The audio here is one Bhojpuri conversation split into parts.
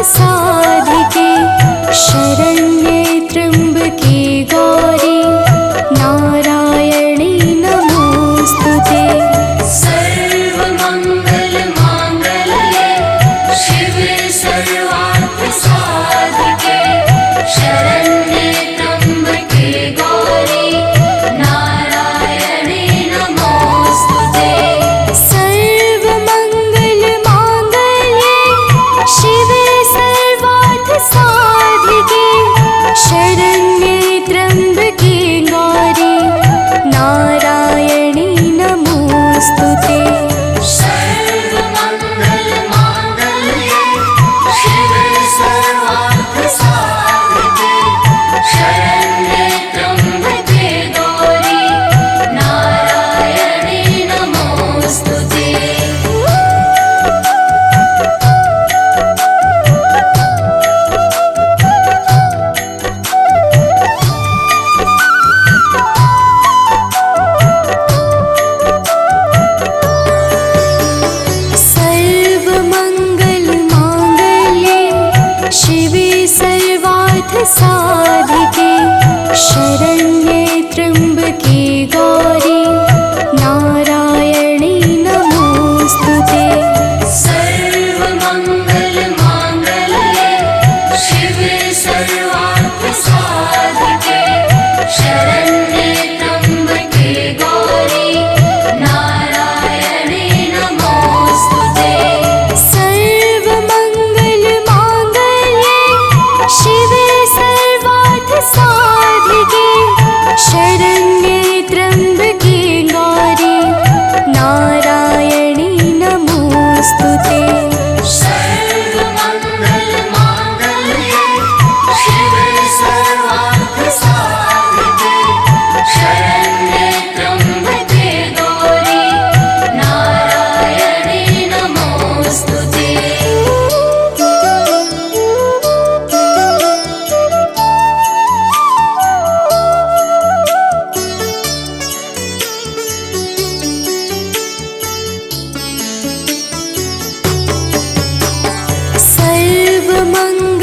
साधिके शरण्ये त्र्यम्बके गौरी नारायणी नमोस्तुते। सर्वमङ्गलमाङ्गल्ये शिवे सर्वार्थसाधिके शरण्ये त्र्यम्बके गौरी नारायणी नमोस्तुते। सर्वमङ्गलमाङ्गल्ये शिवे सर्वार्थसाधिके शरण्ये त्र्यम्बके गौरी नारायणी नमोस्तुते। सर्वमङ्गलमाङ्गल्ये शिवे सर्वार्थसाधिके शरण्ये त्र्यम्बके गौरी नारायणी नमोस्तुते। सर्वमङ्गलमाङ्गल्ये शिवे सर्वार्थसाधिके शरण्ये त्र्यम्बके गौरी नारायणी नमोस्तुते। सर्वमङ्गलमाङ्गल्ये शिवे सर्वार्थसाधिके शरण्ये त्र्यम्बके गौरी नारायणी नमोस्तुते। सर्वमङ्गलमाङ्गल्ये शिवे सर्वार्थसाधिके शरण्ये त्र्यम्बके गौरी नारायणी नमोस्तुते। सर्वमङ्गलमाङ्गल्ये शिवे सर्वार्थसाधिके शरण्ये त्र्यम्बके गौरी नारायणी नमोस्तुते।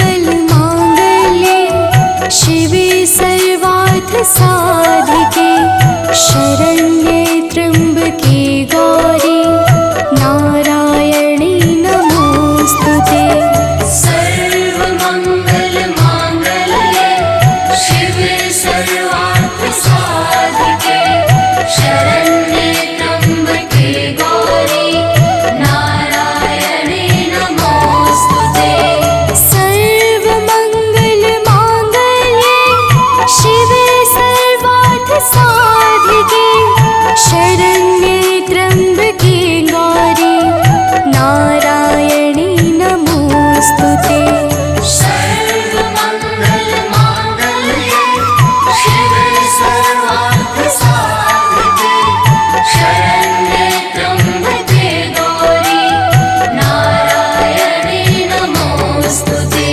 सर्वमङ्गलमाङ्गल्ये शिवे सर्वार्थसाधिके शरण्ये त्र्यम्बके गौरी नारायणी नमोस्तुते। सर्वमङ्गलमाङ्गल्ये शिवे सर्वार्थसाधिके शरण्ये त्र्यम्बके गौरी नारायणी नमोस्तुते। सर्वमङ्गलमाङ्गल्ये शिवे सर्वार्थसाधिके शरण्ये त्र्यम्बके गौरी नारायणी नमोस्तुते। सर्वमङ्गलमाङ्गल्ये शिवे सर्वार्थसाधिके शरण्ये त्र्यम्बके गौरी नारायणी नमोस्तुते।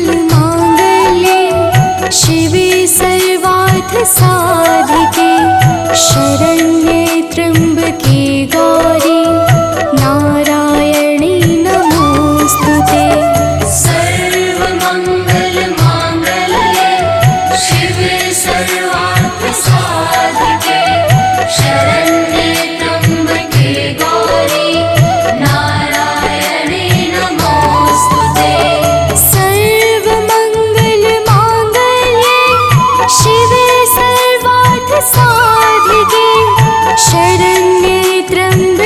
सर्वमङ्गलमाङ्गल्ये शिवे सर्वार्थसाधिके शरण्ये त्र्यम्बके गौरी नारायणी नमोस्तुते। सर्वमङ्गलमाङ्गल्ये शिवे सर्वार्थसाधिके शरण्ये त्र्यम्बके गौरी नारायणी नमोस्तुते। सर्वमङ्गलमाङ्गल्ये शिवे सर्वार्थसाधिके शरण्ये त्र्यम्बके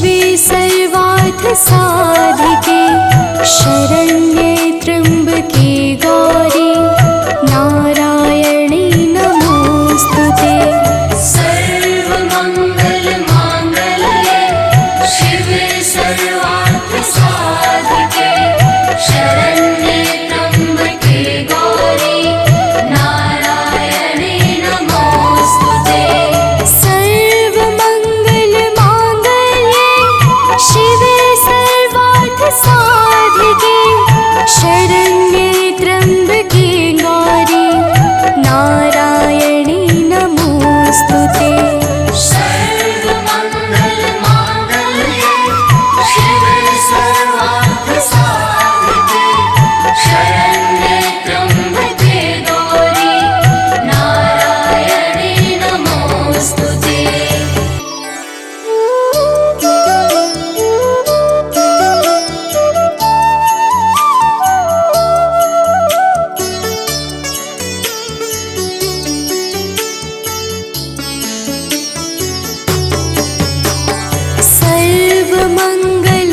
शिवे सर्वार्थ साधिके शरण्ये त्र्यम्बके गौरी नारायणी नमोस्तुते। सर्वमङ्गलमाङ्गल्ये शिवे सर्वार्थसाधिके शरण्ये त्र्यम्बके गौरी नारायणी नमोस्तुते। सर्वमङ्गलमाङ्गल्ये शिवे सर्वार्थसाधिके शरण्ये त्र्यम्बके गौरी नारायणी नमोस्तुते। सर्वमङ्गलमाङ्गल्ये शिवे सर्वार्थसाधिके शरण्ये त्र्यम्बके गौरी नारायणी नमोस्तुते।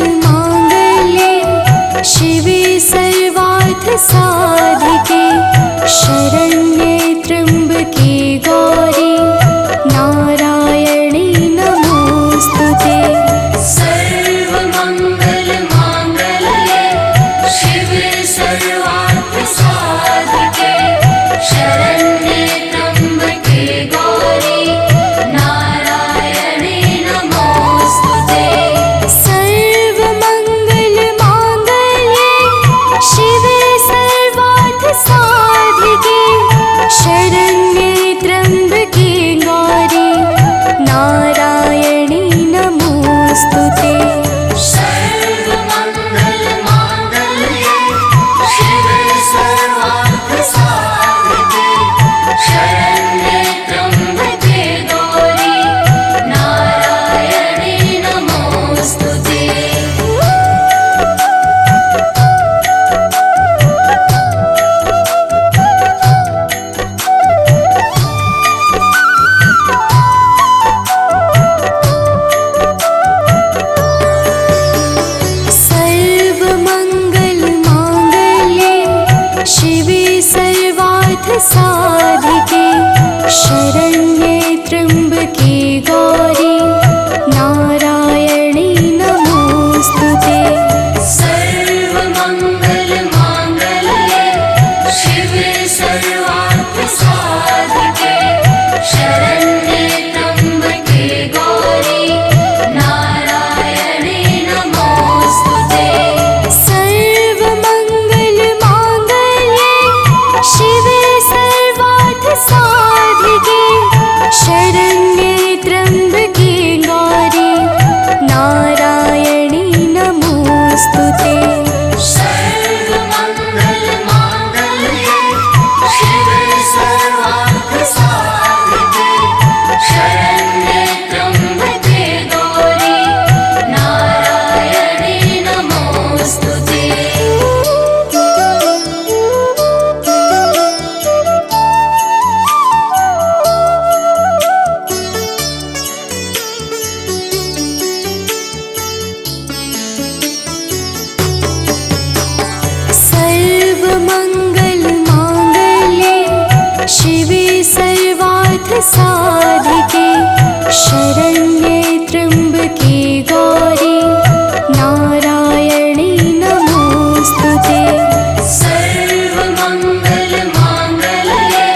सर्वमङ्गलमाङ्गल्ये शिवे सर्वार्थसाधिके शरण्ये त्र्यम्बके गौरी नारायणी नमोस्तुते। सर्वमङ्गलमाङ्गल्ये शिवे सर्वार्थसाधिके शरण्ये त्र्यम्बके गौरी नारायणी नमोस्तुते। सर्वमङ्गलमाङ्गल्ये शिवे सर्वार्थसाधिके शरण्ये त्र्यम्बके गौरी नारायणी नमोस्तुते। सर्वमङ्गलमाङ्गल्ये शिवे सर्वार्थसाधिके शरण्ये त्र्यम्बके गौरी नारायणी नमोस्तुते। सर्वमङ्गलमाङ्गल्ये शिवे सर्वार्थसाधिके शरण्ये त्र्यम्बके गौरी नारायणी नमोस्तुते। सर्वमङ्गलमाङ्गल्ये शिवे सर्वार्थसाधिके शरण्ये त्र्यम्बके गौरी नारायणी नमोस्तुते। सर्वमङ्गलमाङ्गल्ये शिवे सर्वार्थसाधिके शरण्ये त्र्यम्बके गौरी नारायणी नमोस्तुते। सर्वमङ्गलमाङ्गल्ये शिवे सर्वार्थसाधिके शरण्ये त्र्यम्बके गौरी नारायणी नमोस्तुते। सर्वमङ्गलमाङ्गल्ये शिवे सर्वार्थसाधिके शरण्ये त्र्यम्बके गौरी नारायणी नमोस्तुते। सर्वमङ्गलमाङ्गल्ये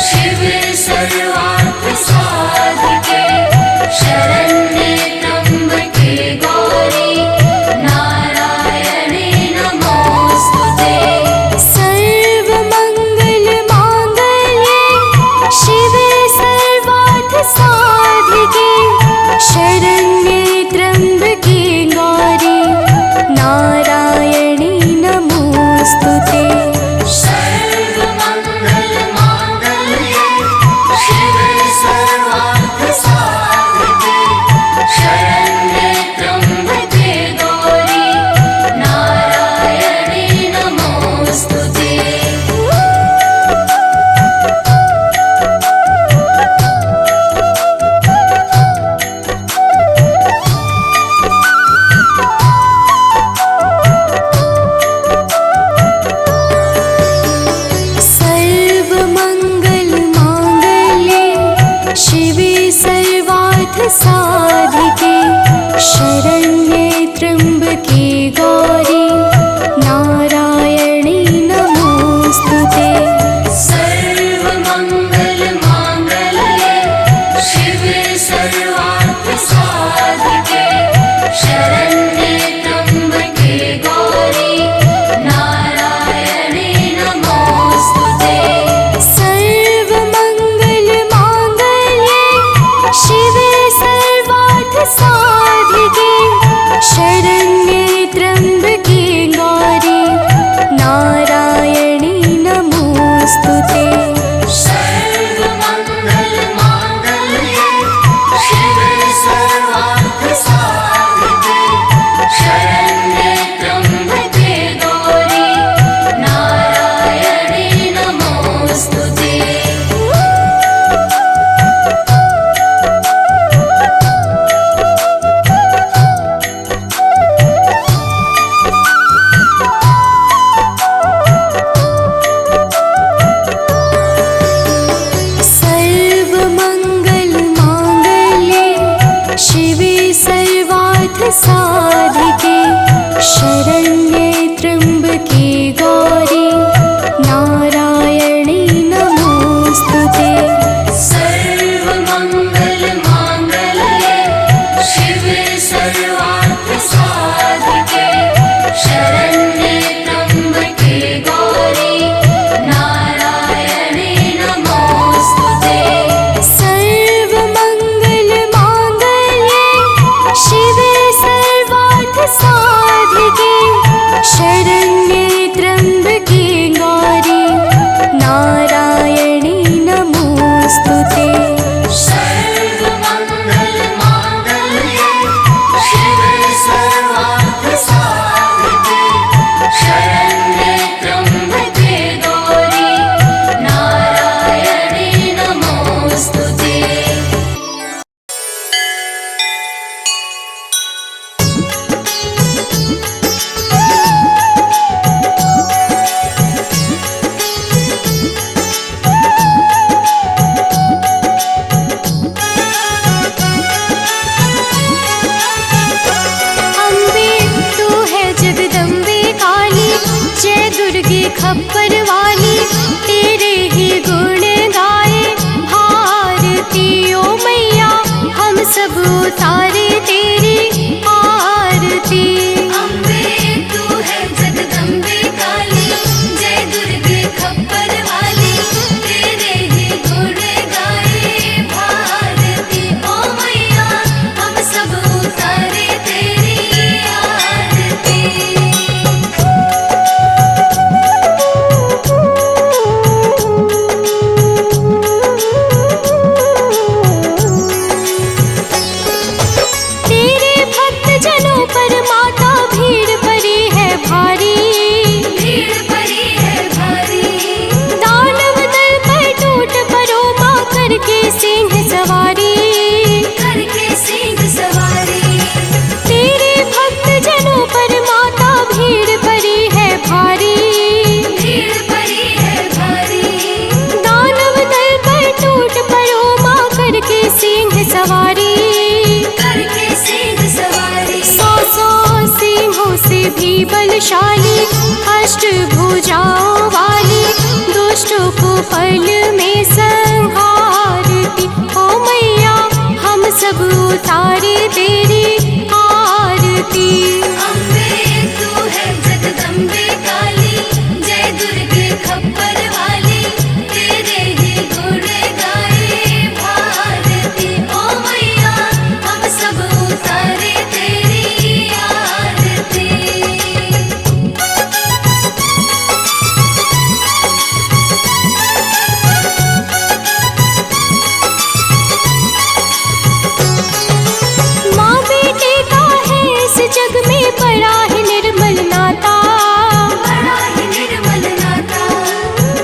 शिवे सर्वार्थसाधिके शरण्ये त्र्यम्बके गौरी नारायणी नमोस्तुते। सर्वमङ्गलमाङ्गल्ये शिवे सर्वार्थसाधिके शरण्ये त्र्यम्बके शरण्ये त्र्यम्बके गौरी नारायणी नमोऽस्तुते। सर्वमङ्गलमाङ्गल्ये शिवे सर्वार्थसाधिके शरण्ये त्र्यम्बके गौरी नारायणे नमोऽस्तुते। सर्वमङ्गलमाङ्गल्ये शिवे सर्वार्थसाधिके शरण्ये त्र्यम्बके गौरी नारायणी नमोऽस्तुते। सर्वमङ्गलमाङ्गल्ये शिवे सर्वार्थसाधिके शरण्ये त्र्यम्बके गौरी नारायणे नमोऽस्तुते। अम्बे तू है जगदम्बे काली, जय दुर्गे खप्पर वाली, तेरे ही गुण गाए भारती ओ मैया, हम सब उतारे तेरी आरती। अम्बे तू है जगदम्बे काली, जय दुर्गे खप्पर वाली, तेरे ही गुण गाए भारती ओ मैया, हम सब उतारे तेरी आरती। तेरे भक्त जनों पर माता भीड़ पड़ी है भारी, भीड़ पड़ी है भारी, दानव दल पर टूट पड़ो माँ करके सिंह सवारी। करके सिंह सवारी। तेरे भक्त जनों पर माता भीड़ पड़ी है भारी, भीड़ पड़ी है भारी, दानव दल पर टूट पड़ो माँ करके सिंह सवारी। करके सिंह सवारी। सौ सौ सिंहों से भी बलशाली, अष्टभुजाओं वाली, दुष्टों को पल में संहारती ओ मैया, हम सब उतारे तेरी आरती। अम्बे तू है जगदम्बे काली, जय दुर्गे खप्पर वाली, तेरे ही गुण गाए भारती ओ मैया, हम सब उतारे तेरी आरती। माँ बेटे का है इस जग में बड़ा ही निर्मल नाता, बड़ा ही निर्मल नाता,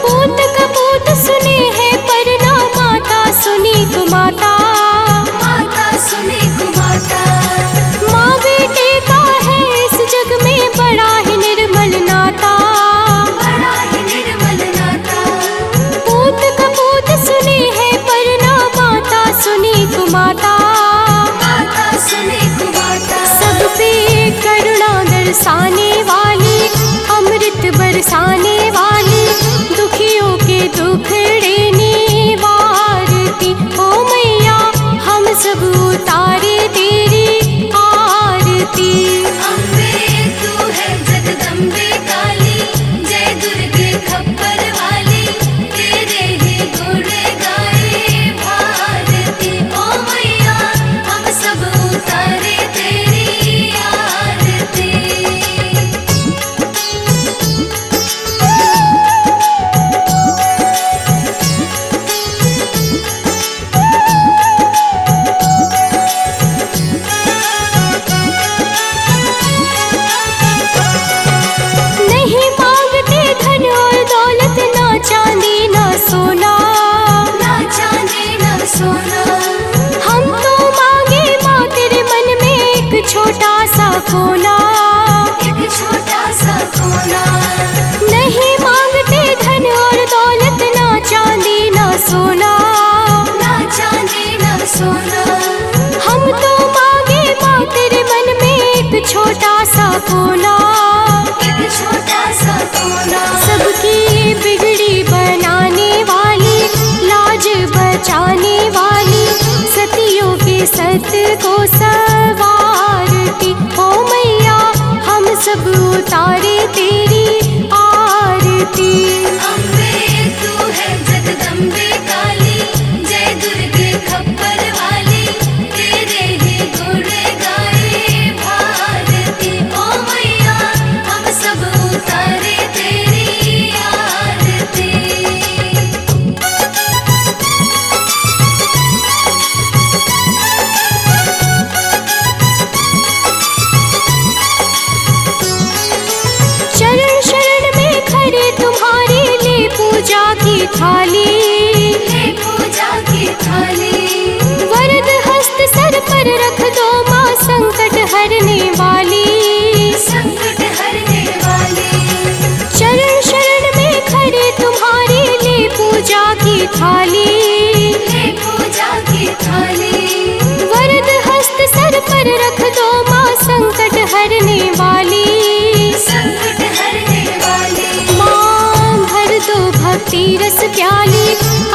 पूत कपूत सुने हैं पर ना माता सुनी कुमाता। माता सुने कुमाता। माँ बेटे का है इस जग में बड़ा ही निर्मल नाता, बड़ा ही निर्मल नाता, पूत कपूत सुने हैं पर ना माता सुनी कुमाता। माता सुने कुमाता। सब पे करुणा दर्शाने वाली, अमृत बरसाने वाली, दुखियों के दुखड़े निवारती ओ मैया, हम सब उतारे तेरी आरती। अम्बे तू है जगदम्बे काली, जय दुर्गे खप्पर वाली, तेरे ही गुण गाए भारती ओ मैया, हम सब उतारे तेरी आरती। नहीं मांगते धन और दौलत, ना चांदी ना सोना, ना चांदी ना सोना, हम तो मांगे माँ तेरे मन में एक छोटा सा कोना। एक छोटा सा कोना। नहीं मांगते धन और दौलत, ना चांदी ना सोना, ना चांदी ना सोना, हम तो मांगे माँ तेरे मन में एक छोटा सा कोना। सत को सवारती। ओ मैया हम सब उतारे तेरी आरती। अम्बे तू है जगदम्बे काली, जय दुर्गे खप्पर वाली, तेरे ही गुण गाए भारती। ओ मैया हम सब उतारे तेरी आरती। शरण शरण में खड़े तुम्हारे ले पूजा की थाली। ले पूजा की थाली, वरद हस्त सर पर रख दो माँ संकट हरने वाली। संकट हरने वाली। शरण शरण में खड़े तुम्हारे ले पूजा की थाली। ले पूजा की थाली, वरद हस्त सर पर रख दो माँ संकट हरने वाली। संकट हरने वाली। माँ भर दो भक्ति रस प्याली,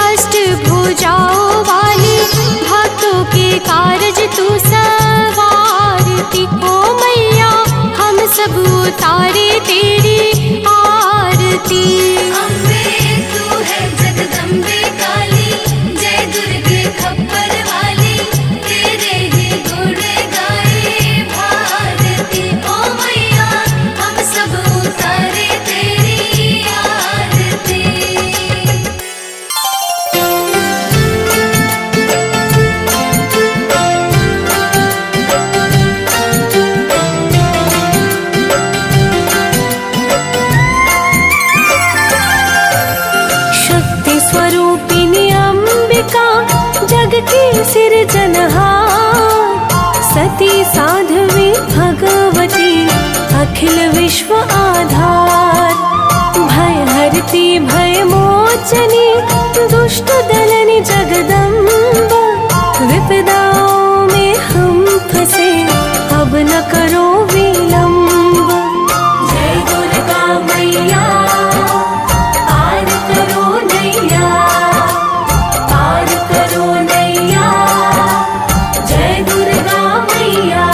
अष्ट भुजाओं वाली, भक्तों के कारज तू सवारती। ओ मैया हम सब उतारे तेरी आरती। अम्बे तू है जगदम्बे काली, जय दुर्गे खप्पर वाली, तेरे ही गुण गाए भारती। ओ मैया हम सब उतारे तेरी आरती। शक्ति स्वरूपिणी अंबिका जग की सिरजनहार, सती साध्वी भगवती अखिल विश्व आधार। भय हरती भय मोचनी दुष्ट दलनी जगदम्बा, विपदाओं में हम फंसे अब न करो विलंब। जय दुर्गा मैया पार करो नैया, पार करो नैया, जय दुर्गा मैया।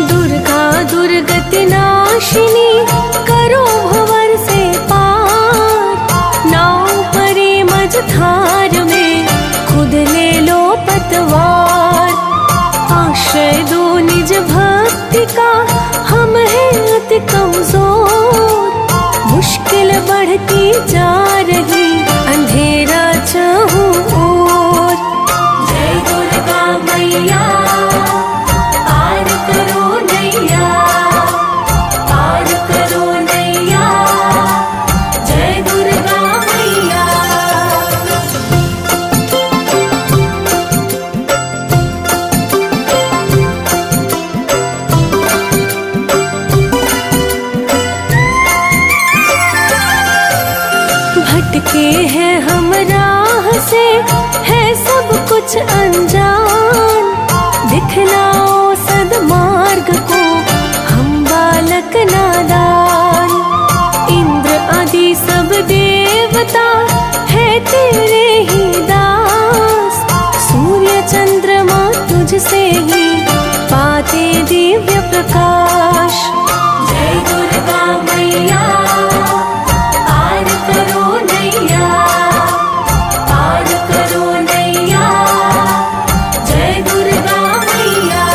दुर्गा दुर्गति नाशिनी करो भंवर से पार। नाव परे मझधार में खुद ले लो पतवार। आश्रय दो निज भक्ति का हम हैं अति कमजोर। मुश्किल बढ़ती जा रही अंधेरा चाहूं ओर। जय दुर्गा मैया पार करो नैया, पार करो नैया, जय दुर्गा मैया। भटके हैं हम राह से, है सब कुछ अनजान। दिखलाओ सद्मार्ग को हम बालक नादान। इंद्र आदि सब देवता है तेरे ही दास। सूर्य चंद्रमा तुझसे ही पाते दिव्य प्रकाश। जय दुर्गा मैया पार करो नैया, पार करो नैया, जय दुर्गा मैया।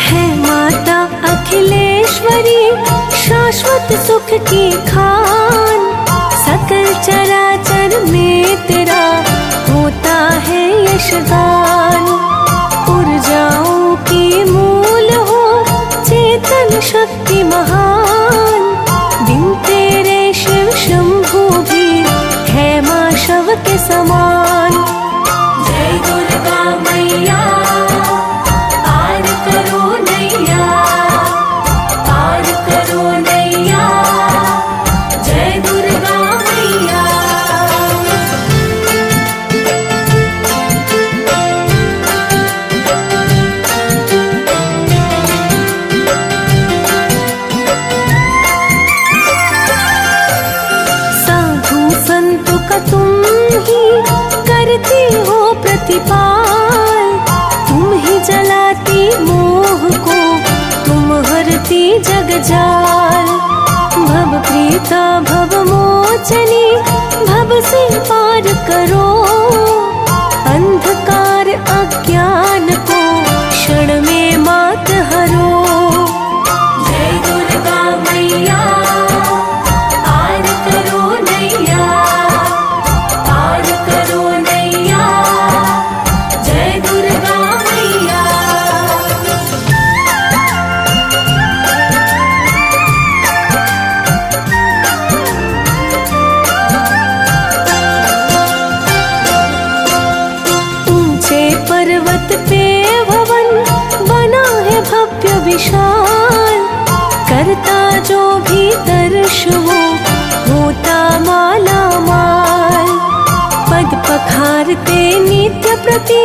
है माता अखिलेश्वरी शाश्वत सुख की खान। सकल चराचर में तेरा होता है यशगान। ऊर्जाओं की मूल हो चेतन शक्ति महान। दिन तेरे शिव शंभु भी है माँ शव के समान। जय दुर्गा मैया पार करो नैया, पार करो नैया, तुम ही करती हो प्रतिपाल, तुम ही जलाती मोह को, तुम हरती जग जाल। भव प्रीता भव मोचनी, भव से पार करो, अंधकार अज्ञान को क्षण में मात हरो। जय दुर्गा मैया पार करो नैया, पार करो नैया, जय दुर्गा मैया। ऊंचे पर्वत पे भवन बना है भव्य विशाल, करता जो भी दर्श वो होता माला माल। पद पखारते नित्य प्रति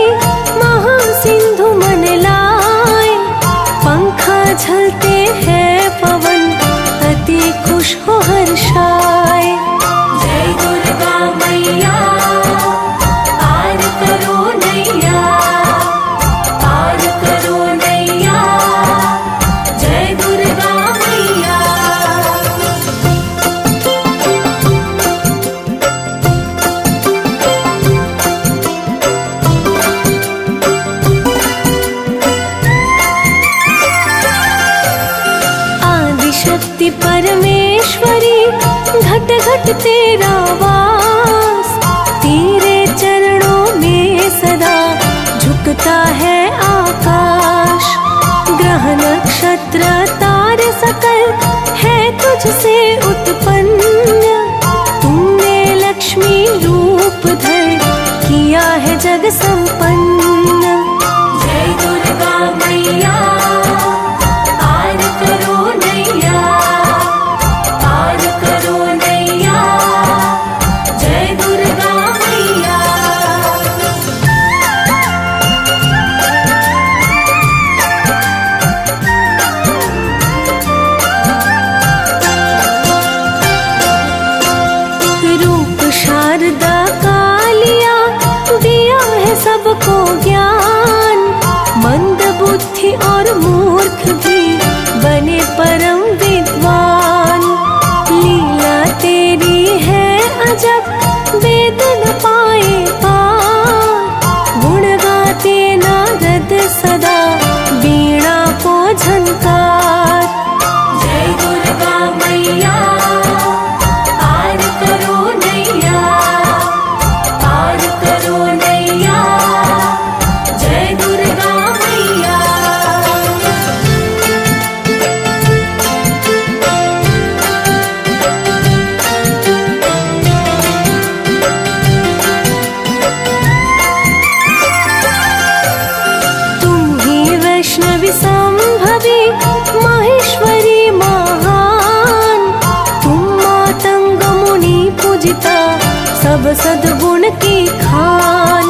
महासिंधु मन लाए, पंखा झलते हैं पवन अति खुश हो हर्षाए। जय दुर्गा मैया पार करो नैया, पार करो नैया, जय दुर्गा मैया। आदिशक्ति परमेश्वरी घट घट तेरा वास, तेरे चरणों में सदा झुकता है आकाश। ग्रह नक्षत्र तारे सकल है तुझसे उत्पन्न, तुमने लक्ष्मी रूप धर किया है जग संपन्न। जय दुर्गा मैया पार करो नैया, पार करो नैया, जय दुर्गा मैया। रूप शारदा कालिया दिया है सबको ज्ञान, मंद बुद्धि और मूर्ख भी बने परम विद्वान। लीला तेरी है अजब वेद न पाए पार, गुण गाते नारद सदा वीणा को झनकार। जय दुर्गा मैया पार करो नैया, पार करो नैया, जय दुर्गा मैया। तुम ही वैष्णवी संभवी माहेश्वरी महान, तुम मातंग मुनि पूजिता सब सद्गुण की खान।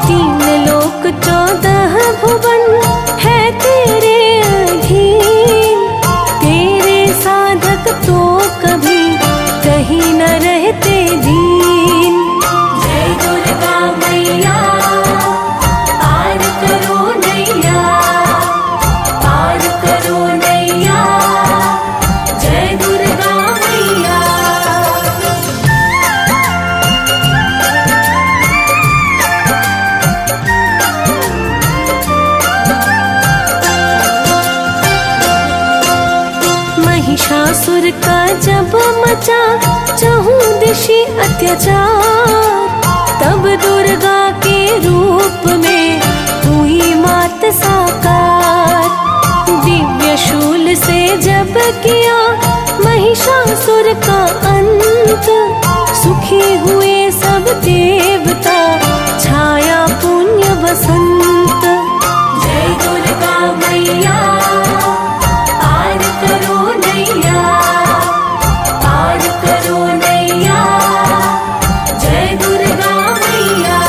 तीन लोक 14 भुवन है तेरे अधीन, तेरे साधक तो कभी कहीं न रहते दीन। जय दुर्गा मैया पार करो नैया, पार करो नैया, जय दुर्गा मैया। महिषासुर का जब मचा चहु दिशि अत्याचार, तब दुर्गा के रूप में हुई मात साकार। दिव्य शूल से जब किया महिषासुर का अंत, सुखी हुए सब देवता छाया पुण्य बसंत। जय दुर्गा मैया पार करो नैया, पार करो नैया, जय दुर्गा मैया।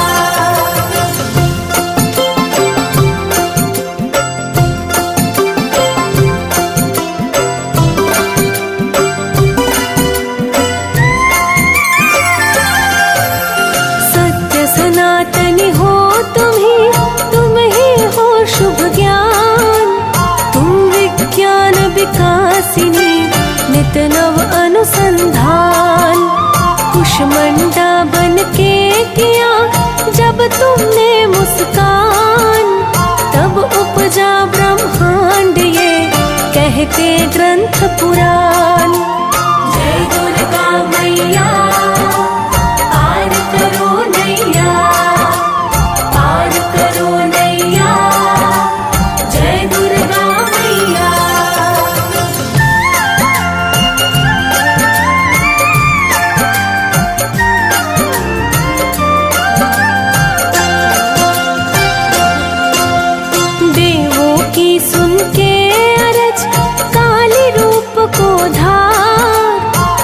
तुमने मुस्कान, तब उपजा ब्रह्मांड ये कहते ग्रंथ पुराण। जय दुर्गा मैया पार करो नैया, पार करो नैया, जय दुर्गा मैया। देवों की सुन के अरज, काली रूप को धार,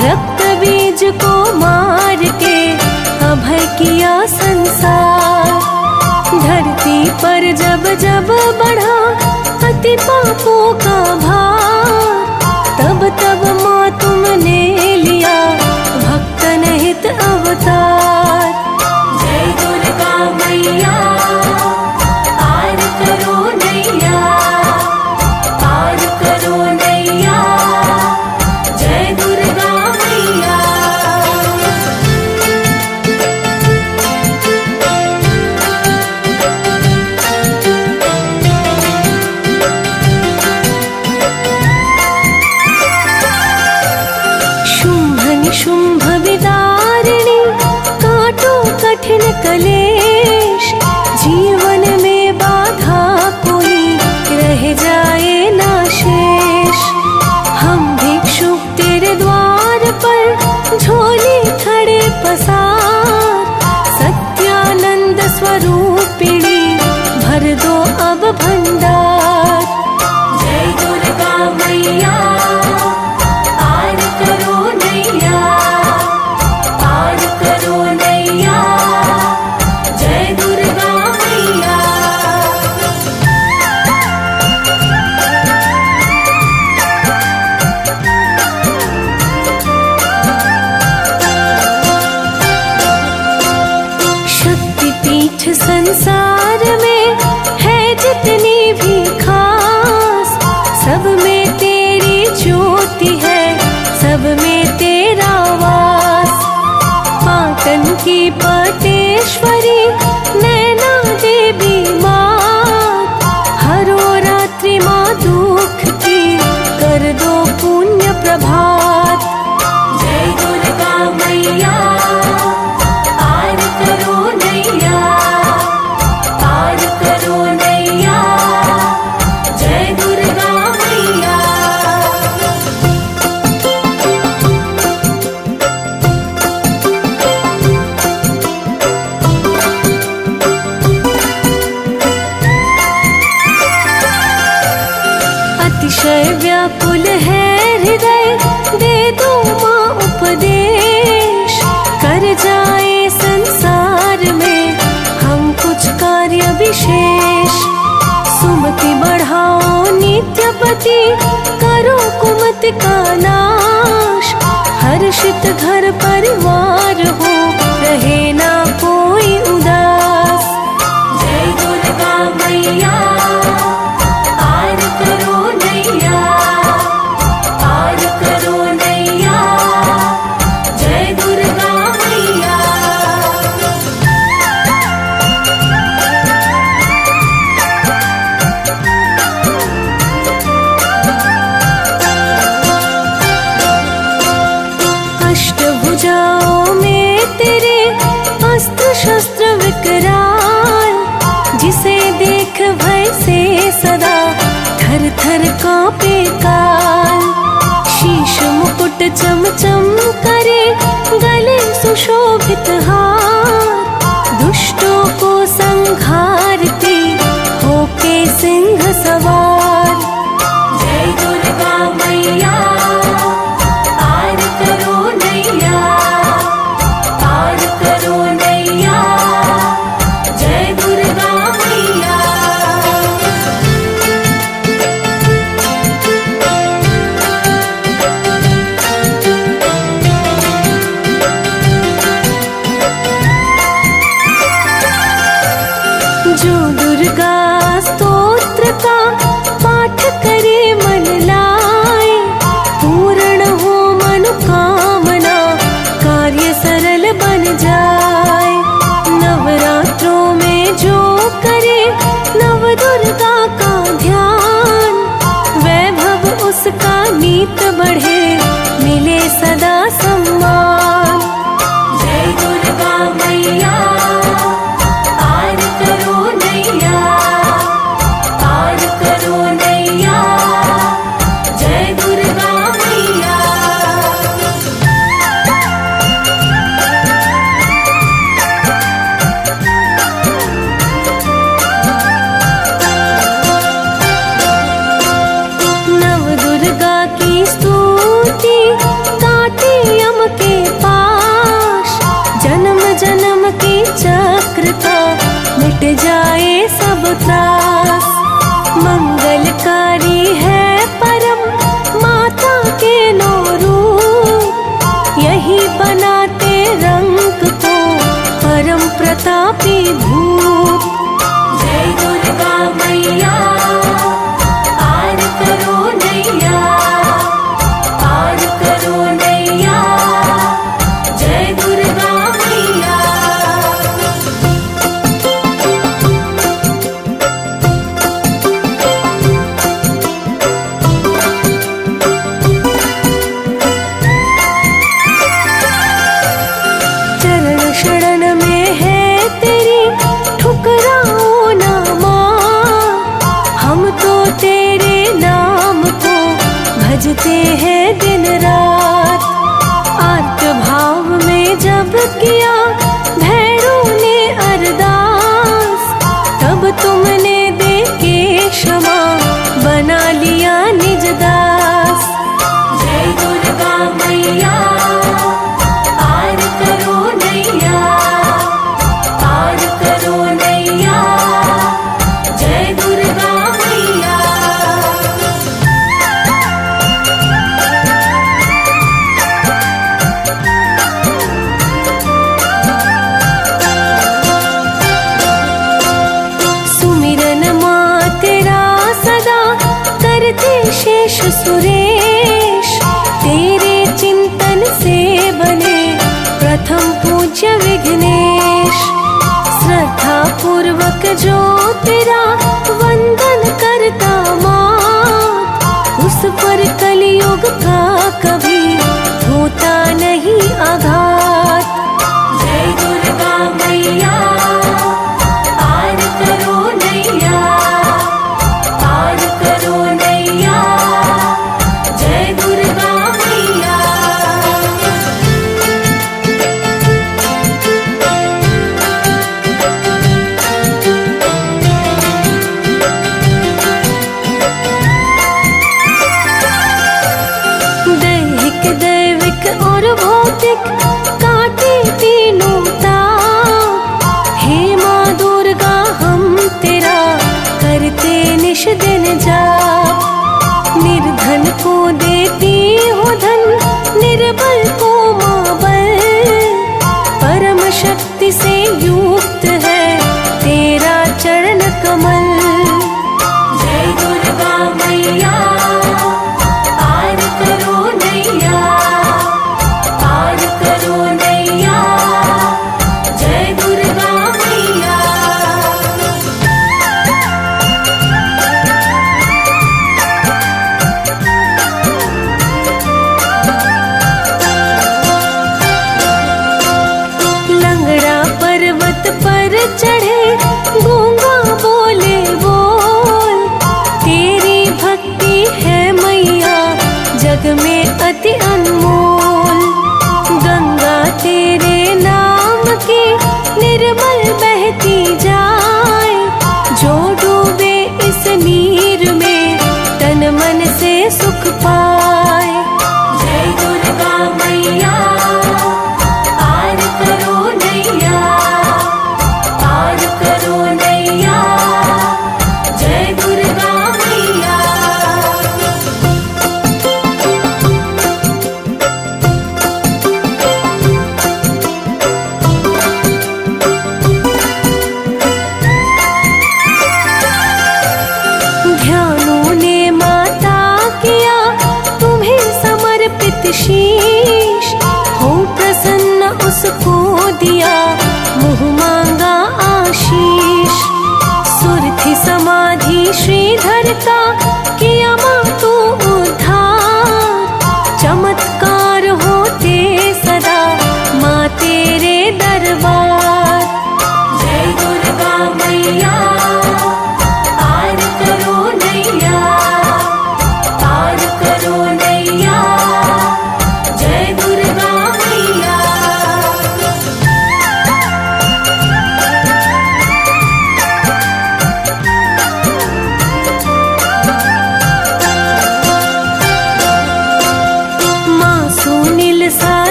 रक्त बीज को मार के अभय किया संसार। धरती पर जब जब बढ़ा अति पापों का भार, तब तब माँ तुमने लिया भक्तन हित अवतार। जय दुर्गा मैया पार करो नैया, पार करो नैया, जय दुर्गा मैया। शुंभ निशुंभ विदारिणी, काटो कठिन कलेश, जीवन में बाधा कोई रह जाए ना शेष। हम भिक्षुक तेरे द्वार पर झोली खड़े पसार, सत्यानंद स्वरूपिणी भर दो अब भंडार। जय दुर्गा मैया पार करो नैया, पार करो नैया, जय दुर्गा मैया। शक्तिपीठ संसार में है जितनी भी खास, सब में तेरी ज्योति है, सब में तेरा वास। पाटन की पटेश्वरी नैना देवी मात, हरो रात्रि माँ दुख की कर दो पुण्य प्रभात। जय दुर्गा मैया पार करो नैया, पार करो नैया, जय दुर्गा मैया। अतिशय व्याकुल है हृदय, दे दो माँ उपदेश, कर जाए संसार में हम कुछ कार्य विशेष। सुमति बढ़ाओ नित्यपति, करो कुमति का नाश, हर्षित घर परिवार हो, रहे ना कोई उदास। जय दुर्गा मैया पार करो नैया, पार करो नैया, जय दुर्गा मैया। अष्टभुजाओं में तेरे अस्त्र शस्त्र विकराल, जिसे देख भय से सदा थर थर कांपे काल। शीश मुकुट चम चम करे, गले सुशोभित हार, दुष्टों को संघारती होके सिंह सवार। जय दुर्गा मैया पार करो नैया, पार करो नैया, जय दुर्गा मैया। जो दुर्गा स्तोत्र का पाठ करे मन लाए, पूर्ण हो मनोकामना, कार्य सरल बन जाए। नवरात्रों मीत बढ़े, मिले सदा सम्मान। जय दुर्गा मैया पार करो नैया, पार करो नैया, जय दुर्गा मैया। नव दुर्गा की स्तुति काटे यम के पाश, जन्म जन्म की चक्र का मिट जाए सब त्रास। मंगलकारी है परम माता के नौ रूप, यही बनाते रंग को परम प्रतापी भूप। जय दुर्गा मैया पार करो नैया, पार करो नैया, जय दुर्गा मैया। चरण शरण में है तेरी, ठुकराओ ना मां। हम तो तेरे नाम को भजते हैं दिन रात। आर्त भाव में जब किया भैरों ने अरदास, तब तुमने दे के क्षमा बना लिया निज दास। जय दुर्गा मैया पार करो नैया, पार करो नैया, जय दुर्गा मैया। सुमिरन माँ तेरा सदा करते शेष सुरेश, तेरे चिंतन से बने प्रथम पूज्य विघ्नेश। श्रद्धा पूर्वक जो तेरा वंदन करता मात, उस पर कलियुग का कभी होता नहीं आघात। जय दुर्गा मैया पार करो नैया, पार करो नैया, जय दुर्गा मैया। दैहिक दैविक और भौतिक काटे तीनों ताप। हे माँ दुर्गा हम तेरा करते निश दिन जाप। निर्धन को देती हो धन, निर्बल को माँ बल। परम शक्ति से युक्त है तेरा चरण कमल। जय दुर्गा मैया पार करो नैया, पार करो नैया, जय दुर्गा मैया। लंगड़ा पर्वत पर चढ़े, गूंगा बोले बोल। तेरी भक्ति है मैया जग में अति अनमोल। गंगा तेरे नाम की निर्मल बहती जाए, जो डूबे इस नीर में तन मन से सुख पाए। जय दुर्गा मैया पार करो नैया, पार करो नैया, जय दुर्गा मैया। ध्यानों ने माता किया तुम्हें समर्पित शीश, हो प्रसन्न उसको दिया मुँह मांगा आशीष। सुरथि समाधि श्रीधर का किया माँ तू उद्धार,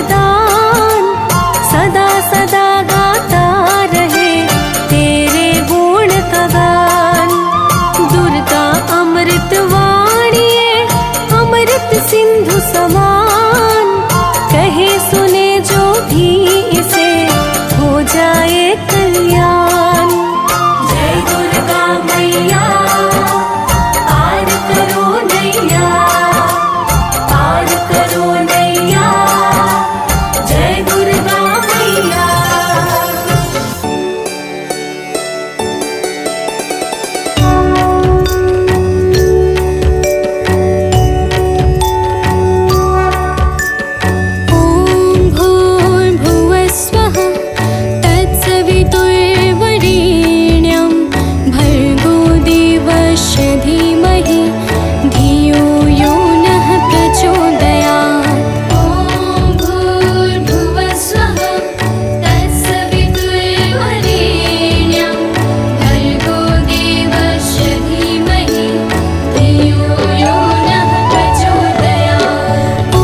वरदान, सदा सदा गाता रहे तेरे गुण का गान। दुर्गा अमृत वाणिये अमृत सिंधु समान, कहे सुने जो भी इसे हो जाए कल्याण। जय दुर्गा मैया पार करो नैया, पार करो नैया, जय दुर्गा मैया। ॐ भूर्भुवः स्वः तत्सवितुर्वरेण्यं भर्गो देवस्य धीमहि धियो यो नः प्रचोदयात्। ॐ भूर्भुवः स्वः तत्सवितुर्वरेण्यं भर्गो देवस्य धीमहि धियो यो नः प्रचोदयात्। ॐ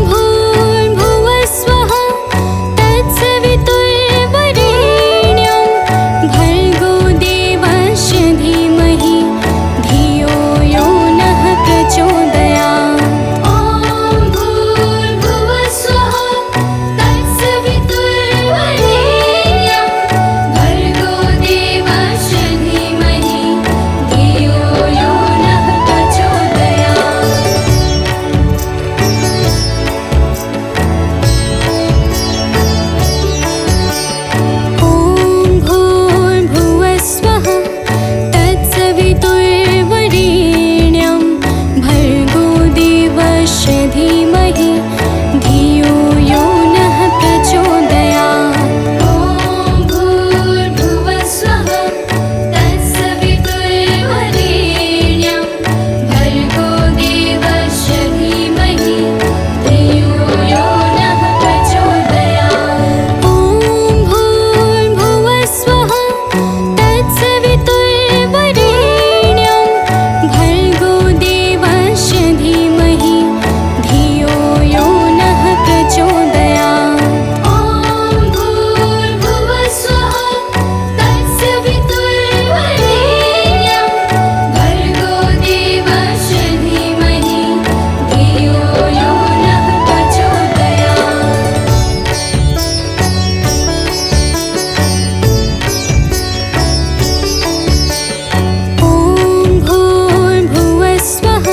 भूर्भुवः स्वः तत्सवितुर्वरेण्यं भर्गो देवस्य धीमहि धियो यो नः प्रचोदयात्। ॐ भूर्भुवः स्वः तत्सवितुर्वरेण्यं भर्गो देवस्य धीमहि धियो यो नः प्रचोदयात्। ॐ भूर्भुवः स्वः तत्सवितुर्वरेण्यं भर्गो देवस्य धीमहि धियो यो नः प्रचोदयात्। ॐ भूर्भुवः स्वः तत्सवितुर्वरेण्यं भर्गो देवस्य धीमहि धियो यो नः प्रचोदयात्। ॐ भूर्भुवः स्वः तत्सवितुर्वरेण्यं भर्गो देवस्य धीमहि धियो यो नः प्रचोदयात्। ॐ भूर्भुवः स्वः तत्सवितुर्वरेण्यं भर्गो देवस्य धीमहि धियो यो नः प्रचोदयात्। ॐ भूर्भुवः स्वः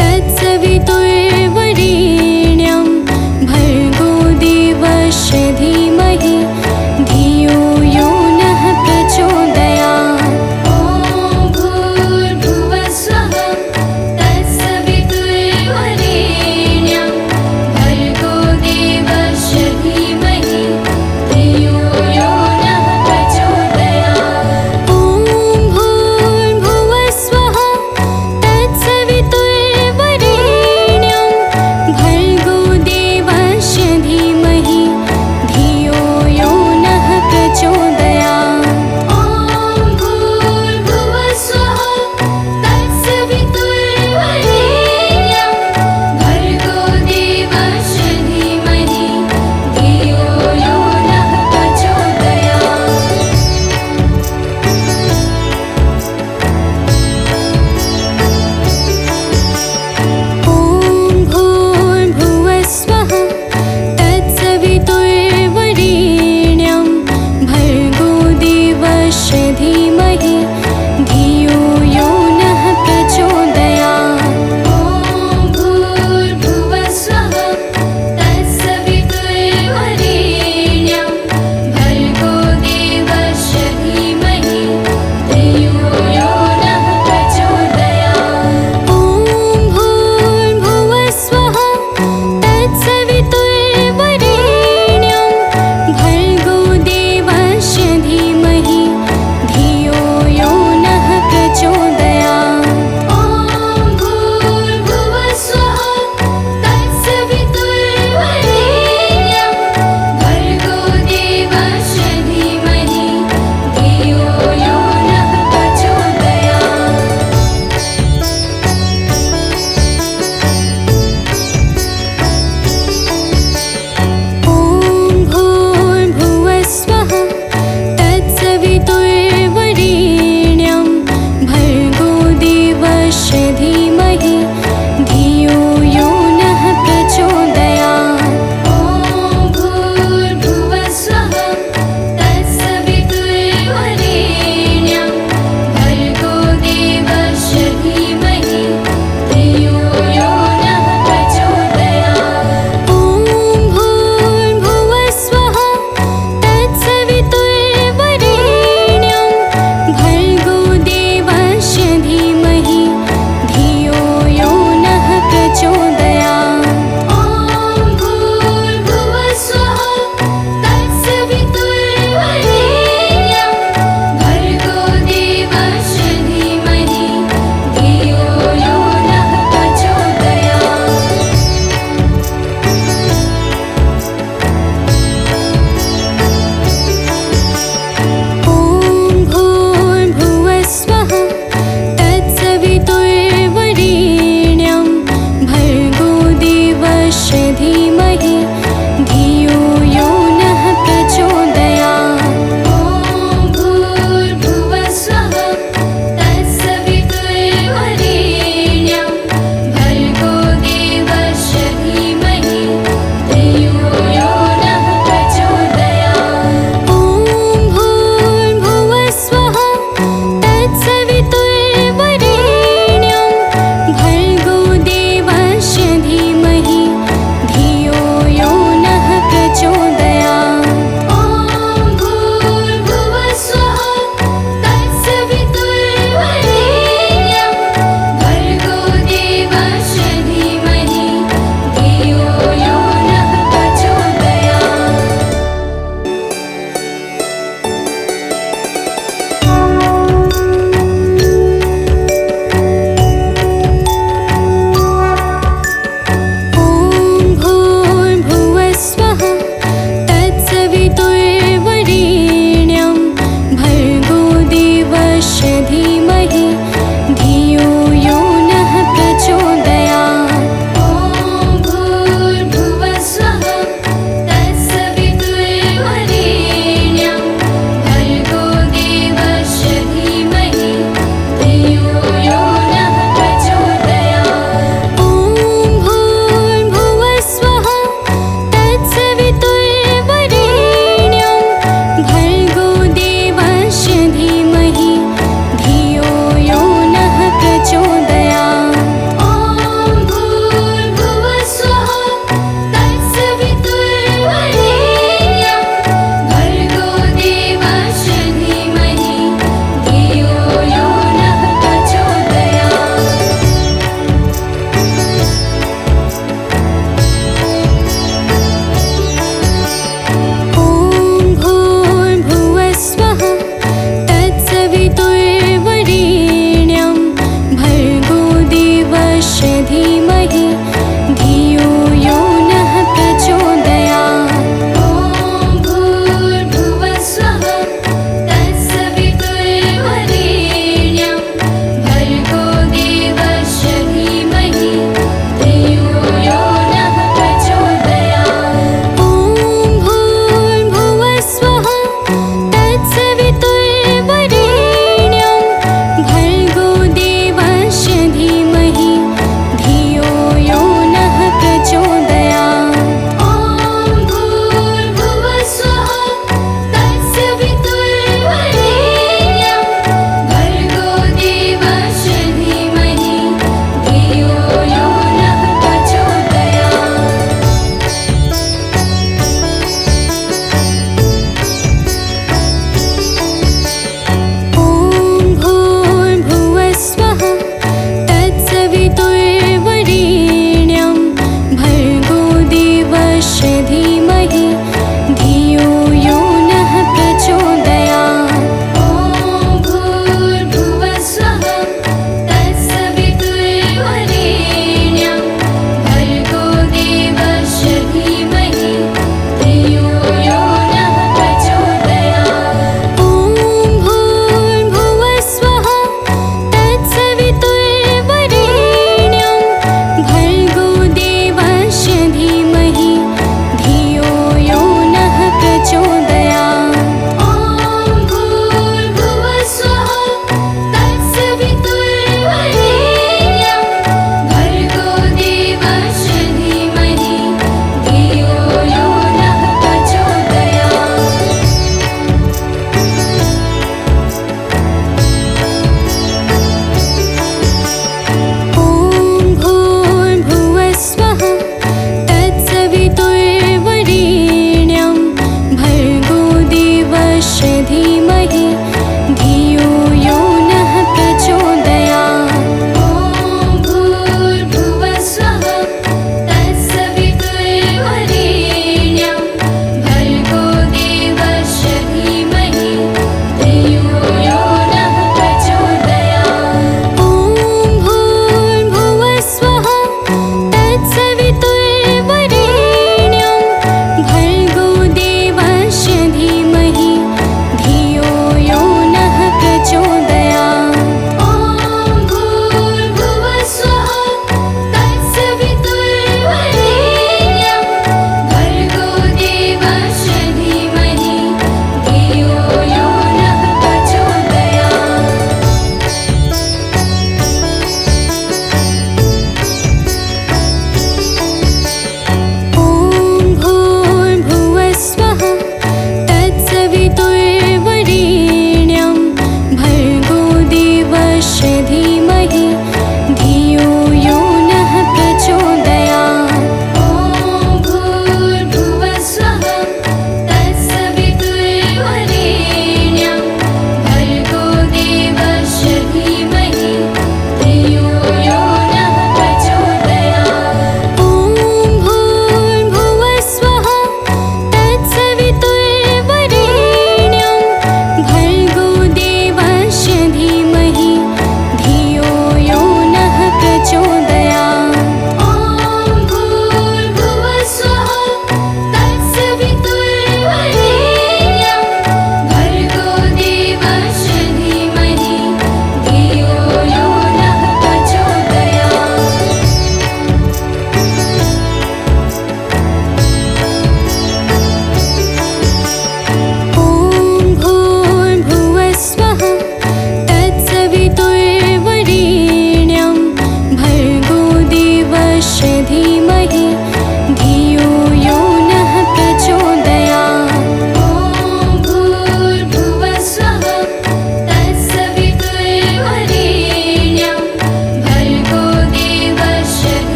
तत्सवितुर्वरेण्यं भर्गो देवस्य धीमहि धियो यो नः प्रचोदयात्। ॐ भूर्भुवः स्वः तत्सवितुर्वरेण्यं भर्गो देवस्य धीमहि धियो यो नः प्रचोदयात्। ॐ भूर्भुवः स्वः तत्सवितुर्वरेण्यं भर्गो देवस्य धीमहि धियो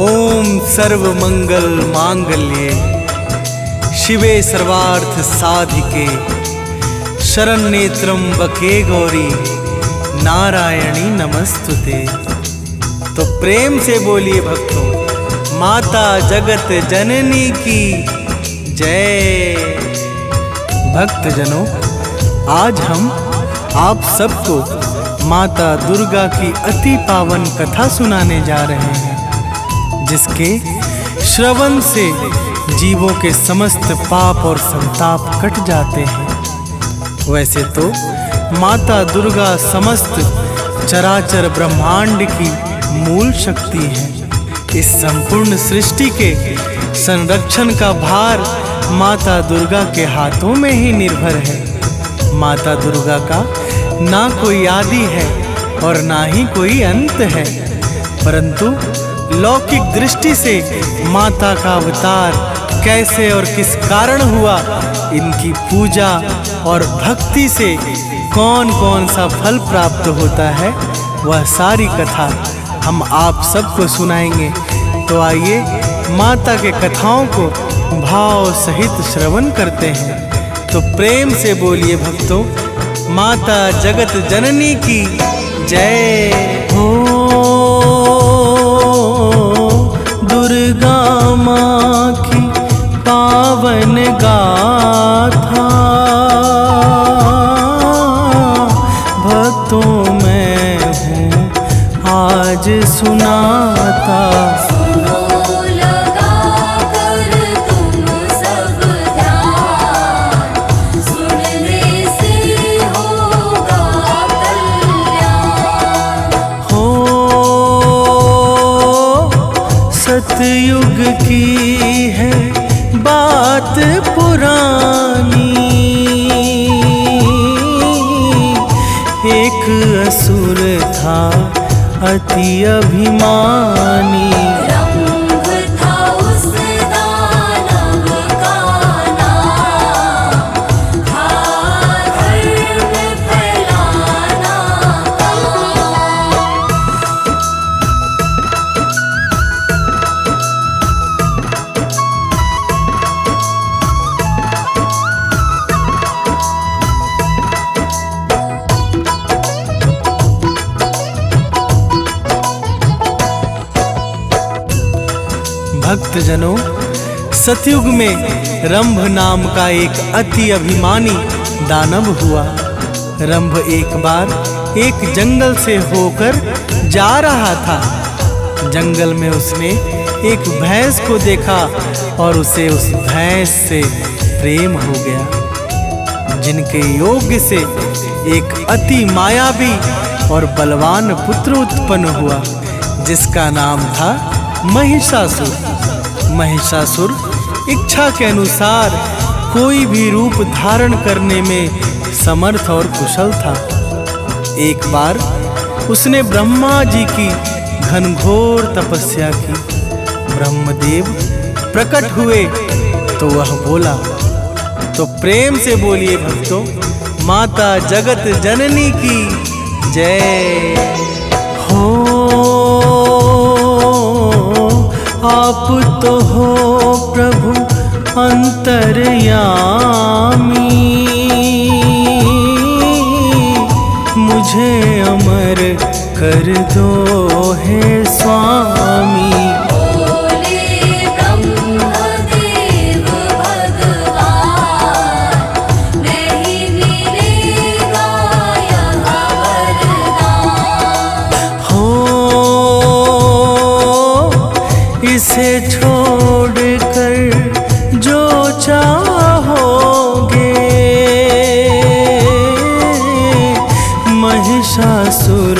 ओम सर्वमंगल मांगल्ये शिवे सर्वार्थ साधिके शरण्ये त्र्यंबके गौरी नारायणी नमस्तुते। तो प्रेम से बोलिए भक्तों, माता जगत जननी की जय। भक्तजनों, आज हम आप सबको माता दुर्गा की अति पावन कथा सुनाने जा रहे हैं, जिसके श्रवण से जीवों के समस्त पाप और संताप कट जाते हैं। वैसे तो माता दुर्गा समस्त चराचर ब्रह्मांड की मूल शक्ति है। इस संपूर्ण सृष्टि के संरक्षण का भार माता दुर्गा के हाथों में ही निर्भर है। माता दुर्गा का ना कोई आदि है और ना ही कोई अंत है, परंतु लौकिक दृष्टि से माता का अवतार कैसे और किस कारण हुआ, इनकी पूजा और भक्ति से कौन कौन सा फल प्राप्त होता है, वह सारी कथा हम आप सबको सुनाएंगे। तो आइए माता के कथाओं को भाव सहित श्रवण करते हैं। तो प्रेम से बोलिए भक्तों, माता जगत जननी की जय हो। दुर्गा माँ की पावन गाथा भक्तों में हूँ आज सुनाता। सुनो लगा कर तुम सब ध्यान, सुनने से होगा कल्याण। हो सतयुग की है बात पुरानी, एक असुर था अति अभिमानी। रंग था उस दानव का नाम, था धर्म फैलाना काम। भक्तजनों, सतयुग में रंभ नाम का एक अति अभिमानी दानव हुआ। रंभ एक बार एक जंगल से होकर जा रहा था। जंगल में उसने एक भैंस को देखा और उसे उस भैंस से प्रेम हो गया, जिनके योग्य से एक अति मायावी और बलवान पुत्र उत्पन्न हुआ, जिसका नाम था महिषासुर। महिषासुर इच्छा के अनुसार कोई भी रूप धारण करने में समर्थ और कुशल था। एक बार उसने ब्रह्मा जी की घनघोर तपस्या की। ब्रह्मदेव प्रकट हुए तो वह बोला। तो प्रेम से बोलिए भक्तों, माता जगत जननी की जय हो। आप तो हो प्रभु अंतर्यामी, मुझे अमर कर दो हे स्वामी। बोले ब्रह्मदेव भगवान, नहीं मिलेगा यह वरदान। हो इसे छोड़कर जो चाहोगे, महिषासुर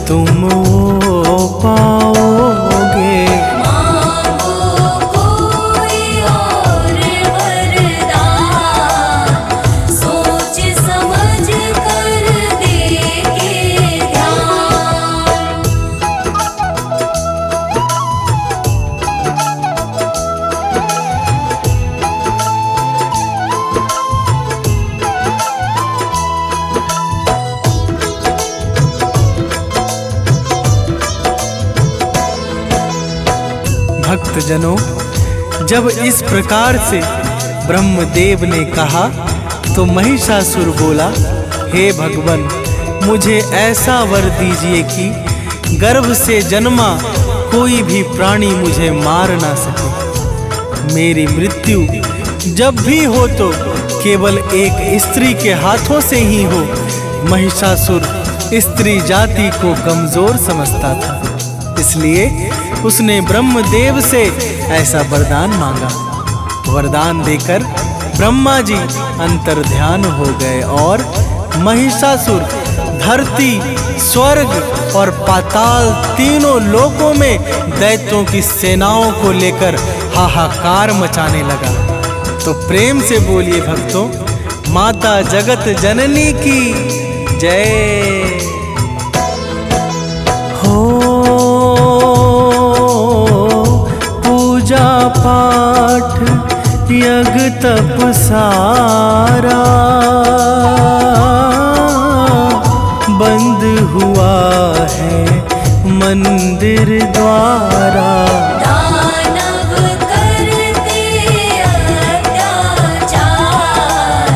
तुम वो पाओगे। मांगो कोई और वरदान, सोच समझ कर देके ध्यान। भक्तजनों, जब इस प्रकार से ब्रह्मदेव ने कहा तो महिषासुर बोला, हे भगवन, मुझे ऐसा वर दीजिए कि गर्भ से जन्मा कोई भी प्राणी मुझे मार ना सके। मेरी मृत्यु जब भी हो तो केवल एक स्त्री के हाथों से ही हो। महिषासुर स्त्री जाति को कमजोर समझता था, इसलिए उसने ब्रह्मदेव से ऐसा वरदान मांगा। वरदान देकर ब्रह्मा जी अंतर्ध्यान हो गए और महिषासुर धरती, स्वर्ग और पाताल तीनों लोकों में दैत्यों की सेनाओं को लेकर हाहाकार मचाने लगा। तो प्रेम से बोलिए भक्तों, माता जगत जननी की जय हो। पूजा पाठ यज्ञ तप सारा बंद हुआ है मंदिर द्वारा। दानव करते अत्याचार,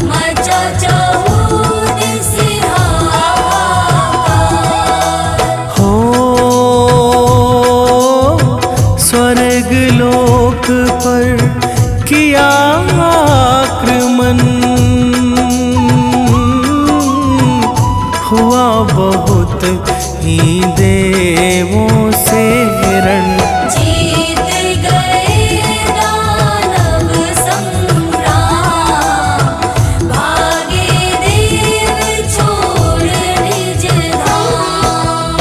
मचा चहुदिस हाहाकार। हो स्वर्ग लोक पर किया आक्रमण, हुआ बहुत ही देवों से रण। जीत गए दानव संग्राम, भागे देव छोड़ निज धाम।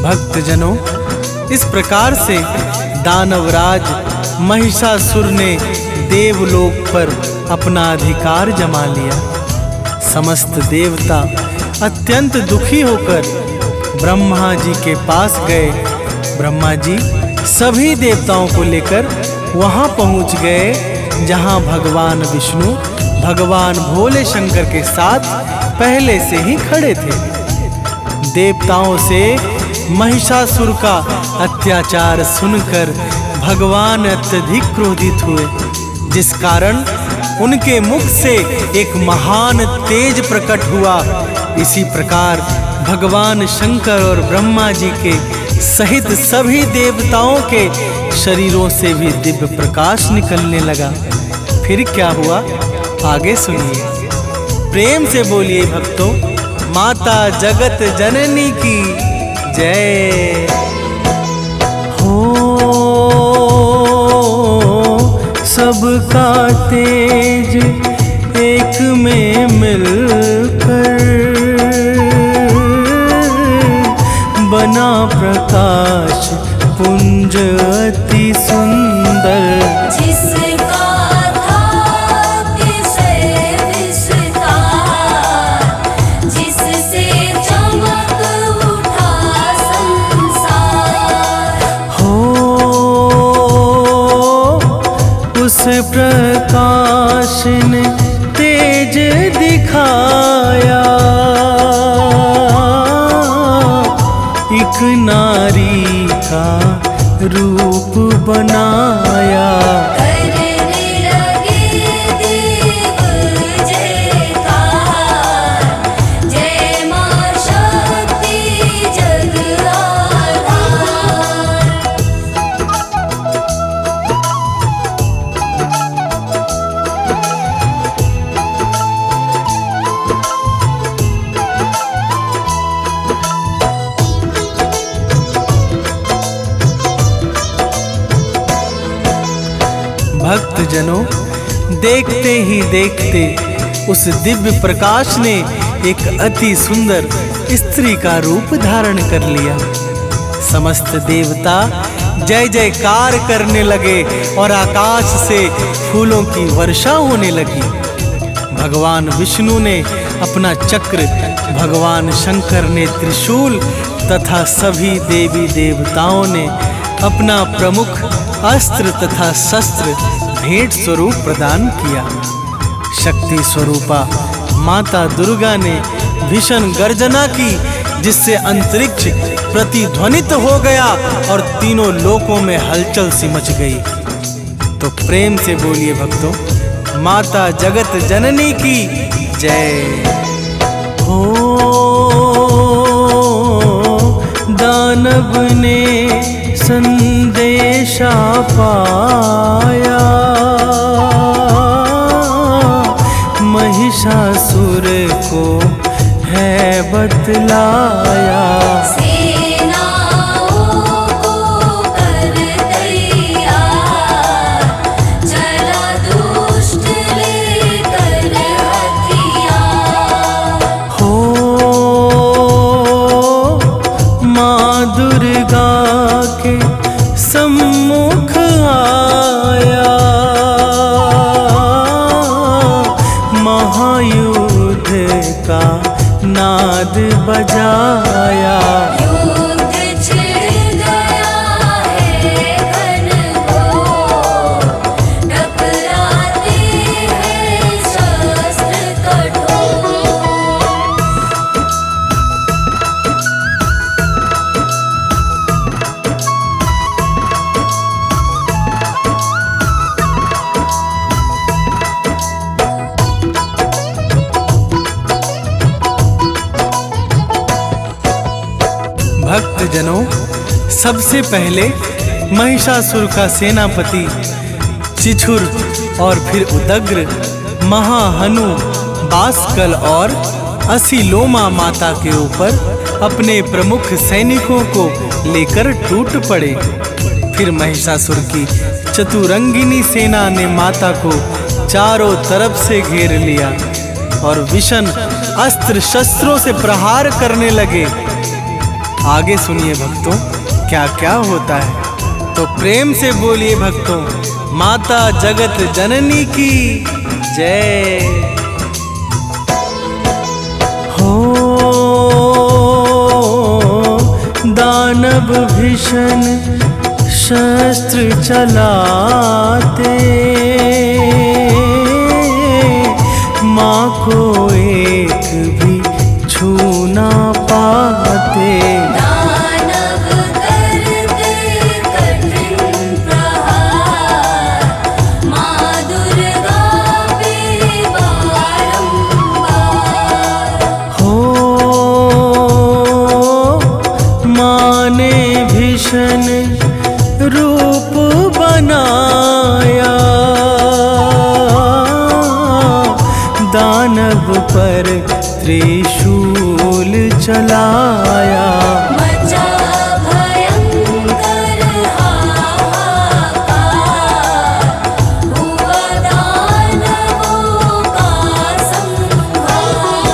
भक्तजनों, इस प्रकार से दानवराज महिषासुर ने देवलोक पर अपना अधिकार जमा लिया। समस्त देवता अत्यंत दुखी होकर ब्रह्मा जी के पास गए। ब्रह्मा जी सभी देवताओं को लेकर वहां पहुंच गए जहां भगवान विष्णु भगवान भोले शंकर के साथ पहले से ही खड़े थे। देवताओं से महिषासुर का अत्याचार सुनकर भगवान अत्यधिक क्रोधित हुए, जिस कारण उनके मुख से एक महान तेज प्रकट हुआ। इसी प्रकार भगवान शंकर और ब्रह्मा जी के सहित सभी देवताओं के शरीरों से भी दिव्य प्रकाश निकलने लगा। फिर क्या हुआ, आगे सुनिए। प्रेम से बोलिए भक्तों, माता जगत जननी की जय हो। सबका तेज एक में मिलकर बना प्रकाश पुंज अति सुंदर। जिसका था अतिशय विस्तार, जिससे चमक उठा संसार। हो उस प्रकाश ने तेज दिखाया, एक नारी का रूप बनाया। करने लगे देव जयकार, जय मां शक्ति जग आधार। भक्तजनों, देखते ही देखते उस दिव्य प्रकाश ने एक अति सुंदर स्त्री का रूप धारण कर लिया। समस्त देवता जय जयकार करने लगे और आकाश से फूलों की वर्षा होने लगी। भगवान विष्णु ने अपना चक्र, भगवान शंकर ने त्रिशूल तथा सभी देवी देवताओं ने अपना प्रमुख अस्त्र तथा शस्त्र भेंट स्वरूप प्रदान किया। शक्ति स्वरूपा माता दुर्गा ने भीषण गर्जना की, जिससे अंतरिक्ष प्रतिध्वनित हो गया और तीनों लोकों में हलचल सी मच गई। तो प्रेम से बोलिए भक्तों, माता जगत जननी की जय हो। दानव ने संदेशा पाया, महिषासुर को है बतलाया। सेनाओं को कर तैयार, चला दुष्ट लेकर हथियार। हो माँ दुर्गा के सम्मुख आया, महायुद्ध का नाद बजाया। युद्ध छिड़ गया है घनघोर, टकराते हैं शस्त्र कठोर। भक्तजनों, सबसे पहले महिषासुर का सेनापति चिछुर और फिर उदग्र, महाहनु, बास्कल और असीलोमा माता के ऊपर अपने प्रमुख सैनिकों को लेकर टूट पड़े। फिर महिषासुर की चतुरंगिनी सेना ने माता को चारों तरफ से घेर लिया और विषम अस्त्र शस्त्रों से प्रहार करने लगे। आगे सुनिए भक्तों, क्या क्या होता है। तो प्रेम से बोलिए भक्तों, माता जगत जननी की जय हो। दानव भीषण शस्त्र चलाते, माँ को एक भी छू ना पाते। दानव करते कठिन प्रहार, माँ दुर्गा पे बारंबार। हो माँ ने भीषण रूप बनाया, दानव पर त्रिशूल चलाया। मचा भयंकर हाहाकार, हुआ दानवों का संहार।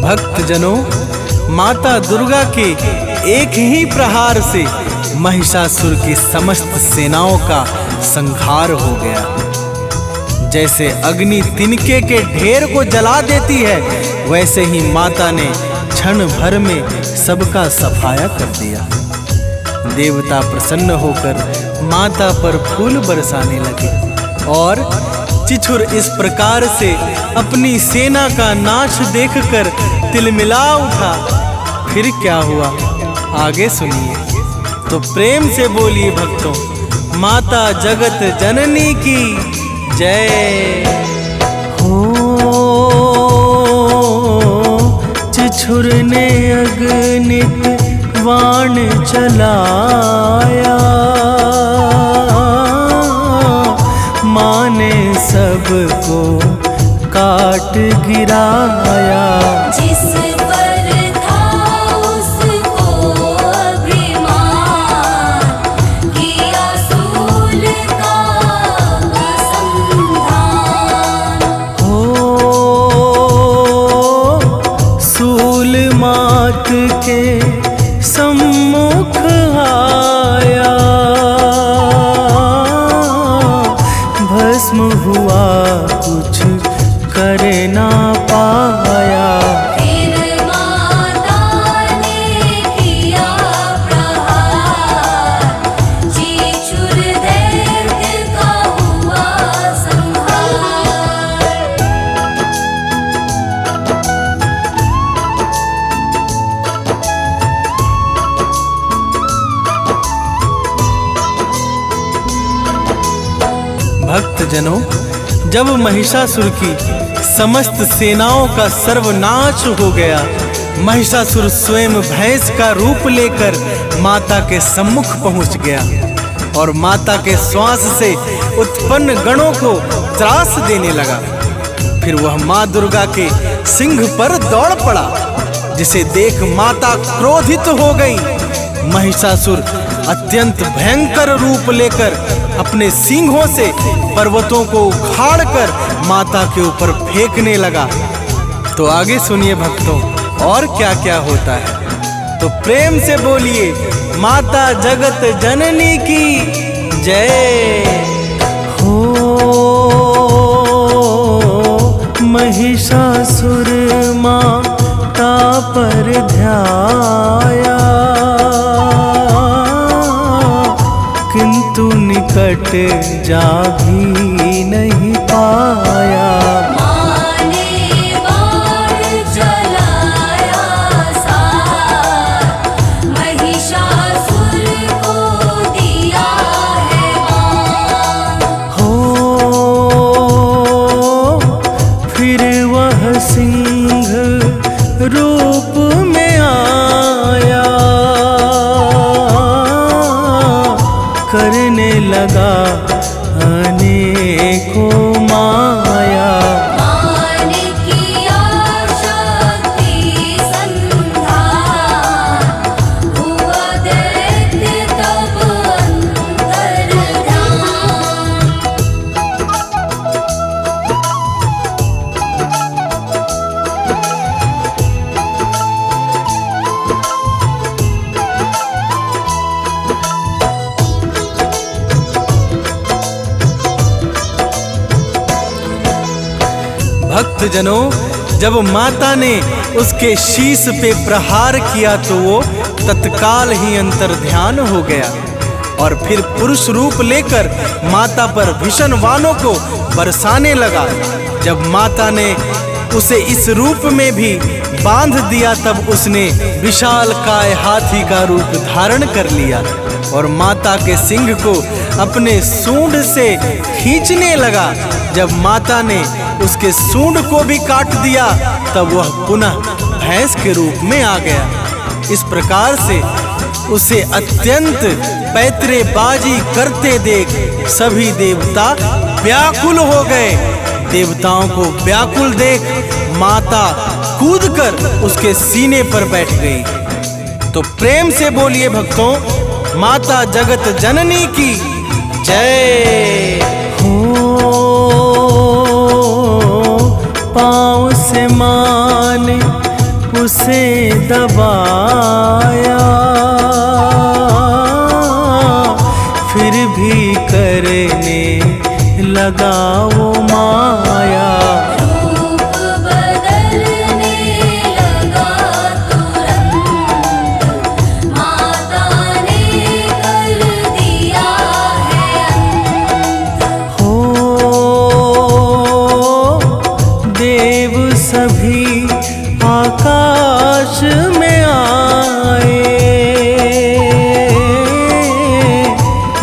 भक्तजनों, माता दुर्गा के एक ही प्रहार से महिषासुर की समस्त सेनाओं का संहार हो गया। जैसे अग्नि तिनके के ढेर को जला देती है, वैसे ही माता ने क्षण भर में सबका सफाया कर दिया। देवता प्रसन्न होकर माता पर फूल बरसाने लगे और चिछुर इस प्रकार से अपनी सेना का नाश देखकर तिलमिला उठा। फिर क्या हुआ, आगे सुनिए। तो प्रेम से बोलिए भक्तों, माता जगत जननी की जय हो। चिछुर ने अग्नित बाण चलाया, माँ ने सबको काट गिराया। जिस पर था उसको अभिमान, किया सूल का संधान। हो सूल मात के सम्मुख आया, कर ना पाया। फिर माता ने किया प्रहार, चीचुर दैत्य का हुआ संहार। भक्तजनों, जब महिषासुर की समस्त सेनाओं का सर्वनाश हो गया, महिषासुर स्वयं भैंस का रूप लेकर माता के सम्मुख पहुंच गया और माता के श्वास से उत्पन्न गणों को त्रास देने लगा। फिर वह माँ दुर्गा के सिंह पर दौड़ पड़ा, जिसे देख माता क्रोधित हो गई। महिषासुर अत्यंत भयंकर रूप लेकर अपने सींगों से पर्वतों को उखाड़कर माता के ऊपर फेंकने लगा। तो आगे सुनिए भक्तों, और क्या क्या होता है। तो प्रेम से बोलिए माता जगत जननी की जय हो। महिषासुर माता पर ध्याया, किंतु निकट जा भी नहीं पाया। माँ ने बाण चलाया सार, महिषासुर को दिया है मान। हो फिर वह सिंह रूप में आया, करने लगा अनेकों माया। माँ ने किया शक्ति संधार, हुआ दैत्य तब अंतर्धान। भक्तजनों, जब माता ने उसके शीश पे प्रहार किया तो वो तत्काल ही अंतर्ध्यान हो गया और फिर पुरुष रूप लेकर माता पर भीषण वाणों को बरसाने लगा। जब माता ने उसे इस रूप में भी बांध दिया, तब उसने विशाल काय हाथी का रूप धारण कर लिया और माता के सिंह को अपने सूंड से खींचने लगा। जब माता ने उसके सूंड को भी काट दिया, तब वह पुनः भैंस के रूप में आ गया। इस प्रकार से उसे अत्यंत पैतरेबाजी करते देख सभी देवता व्याकुल हो गए। देवताओं को व्याकुल देख माता कूदकर उसके सीने पर बैठ गई। तो प्रेम से बोलिए भक्तों, माता जगत जननी की जय हो। पाँव से मान उसे दबाया, फिर भी करने लगा वो माया। रूप बदलने लगा तुरंत, माता ने कर दिया है अंत। हो देव सभी आकाश में आए,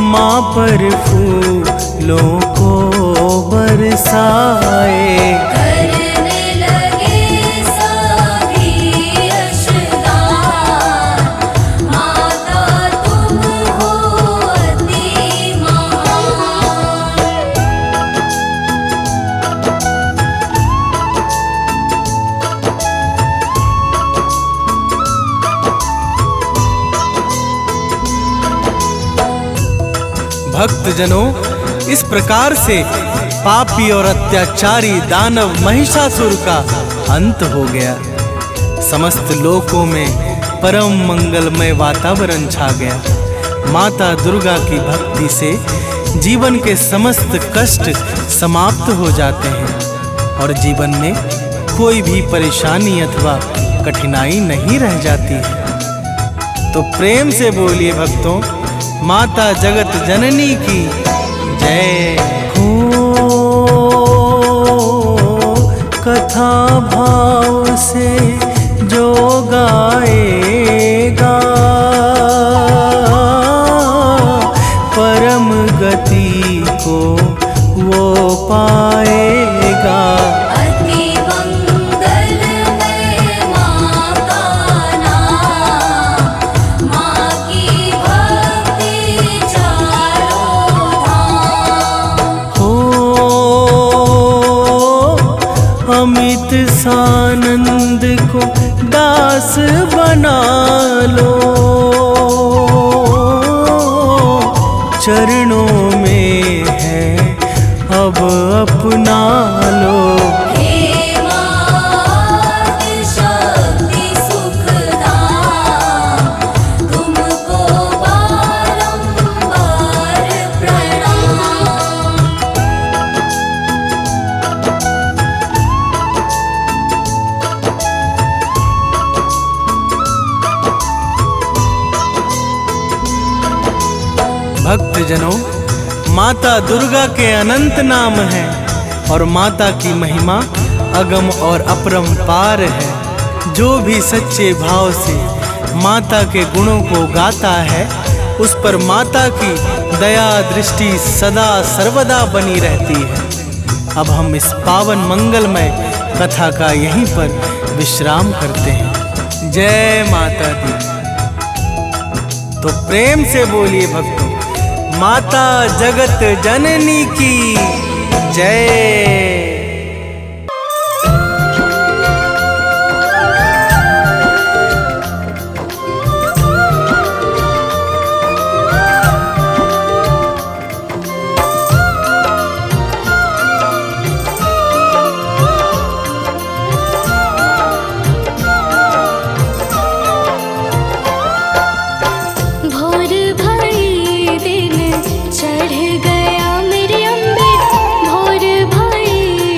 माँ पर फूलों को बरसाए। करने लगे सभी यशगान, माता तुम हो अति महान। भक्तजनों, इस प्रकार से पापी और अत्याचारी दानव महिषासुर का अंत हो गया। समस्त लोकों में परम मंगलमय वातावरण छा गया। माता दुर्गा की भक्ति से जीवन के समस्त कष्ट समाप्त हो जाते हैं। और जीवन में कोई भी परेशानी अथवा कठिनाई नहीं रह जाती है। तो प्रेम से बोलिए भक्तों, माता जगत जननी की जय हो। कथा भाव से जो गाएगा परम गति को वो पाएगा। अति मंगल में माँ का नाम, माँ की भक्ति चारों धाम। हो अमित सानंद को दास बना लो, चरणों में है अब अपना लो। हे माँ शक्ति सुखदाम, तुमको बारंबार प्रणाम। भक्तजनों, माता दुर्गा के अनंत नाम हैं और माता की महिमा अगम और अपरंपार है। जो भी सच्चे भाव से माता के गुणों को गाता है, उस पर माता की दया दृष्टि सदा सर्वदा बनी रहती है। अब हम इस पावन मंगलमय कथा का यहीं पर विश्राम करते हैं। जय माता दी। तो प्रेम से बोलिए भक्तों, माता जगत जननी की जय। भोर भई दिन चढ़ गया मेरे अम्बे, भोर भई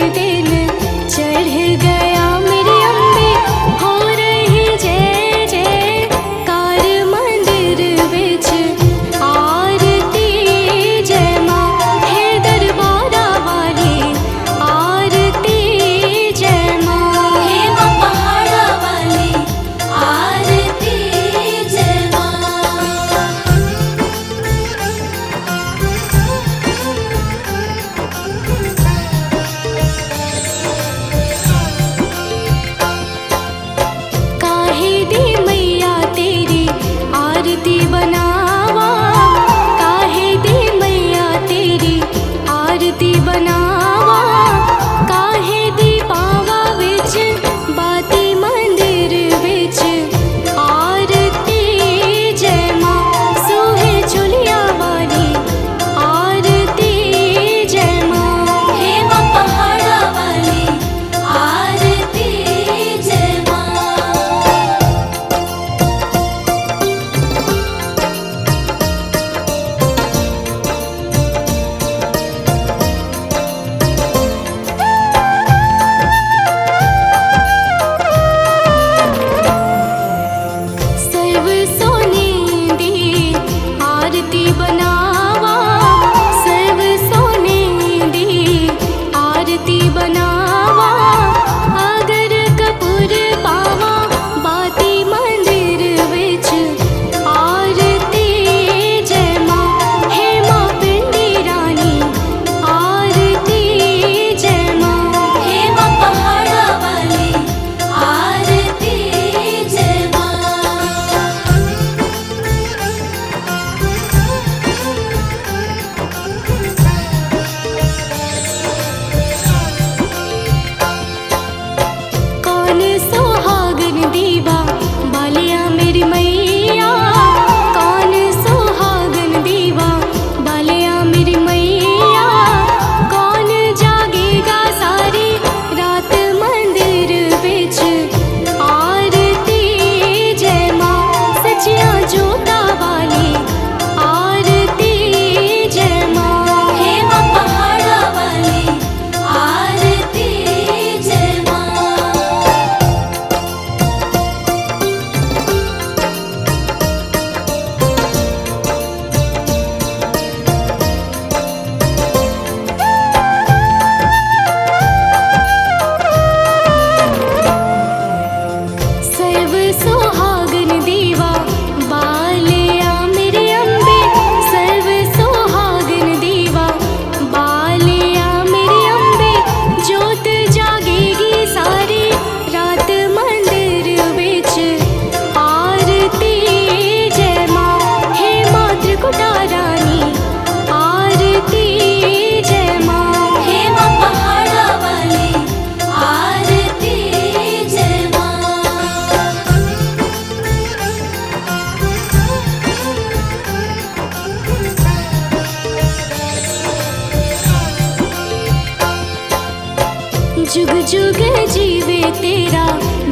जुग जुग जीवे तेरा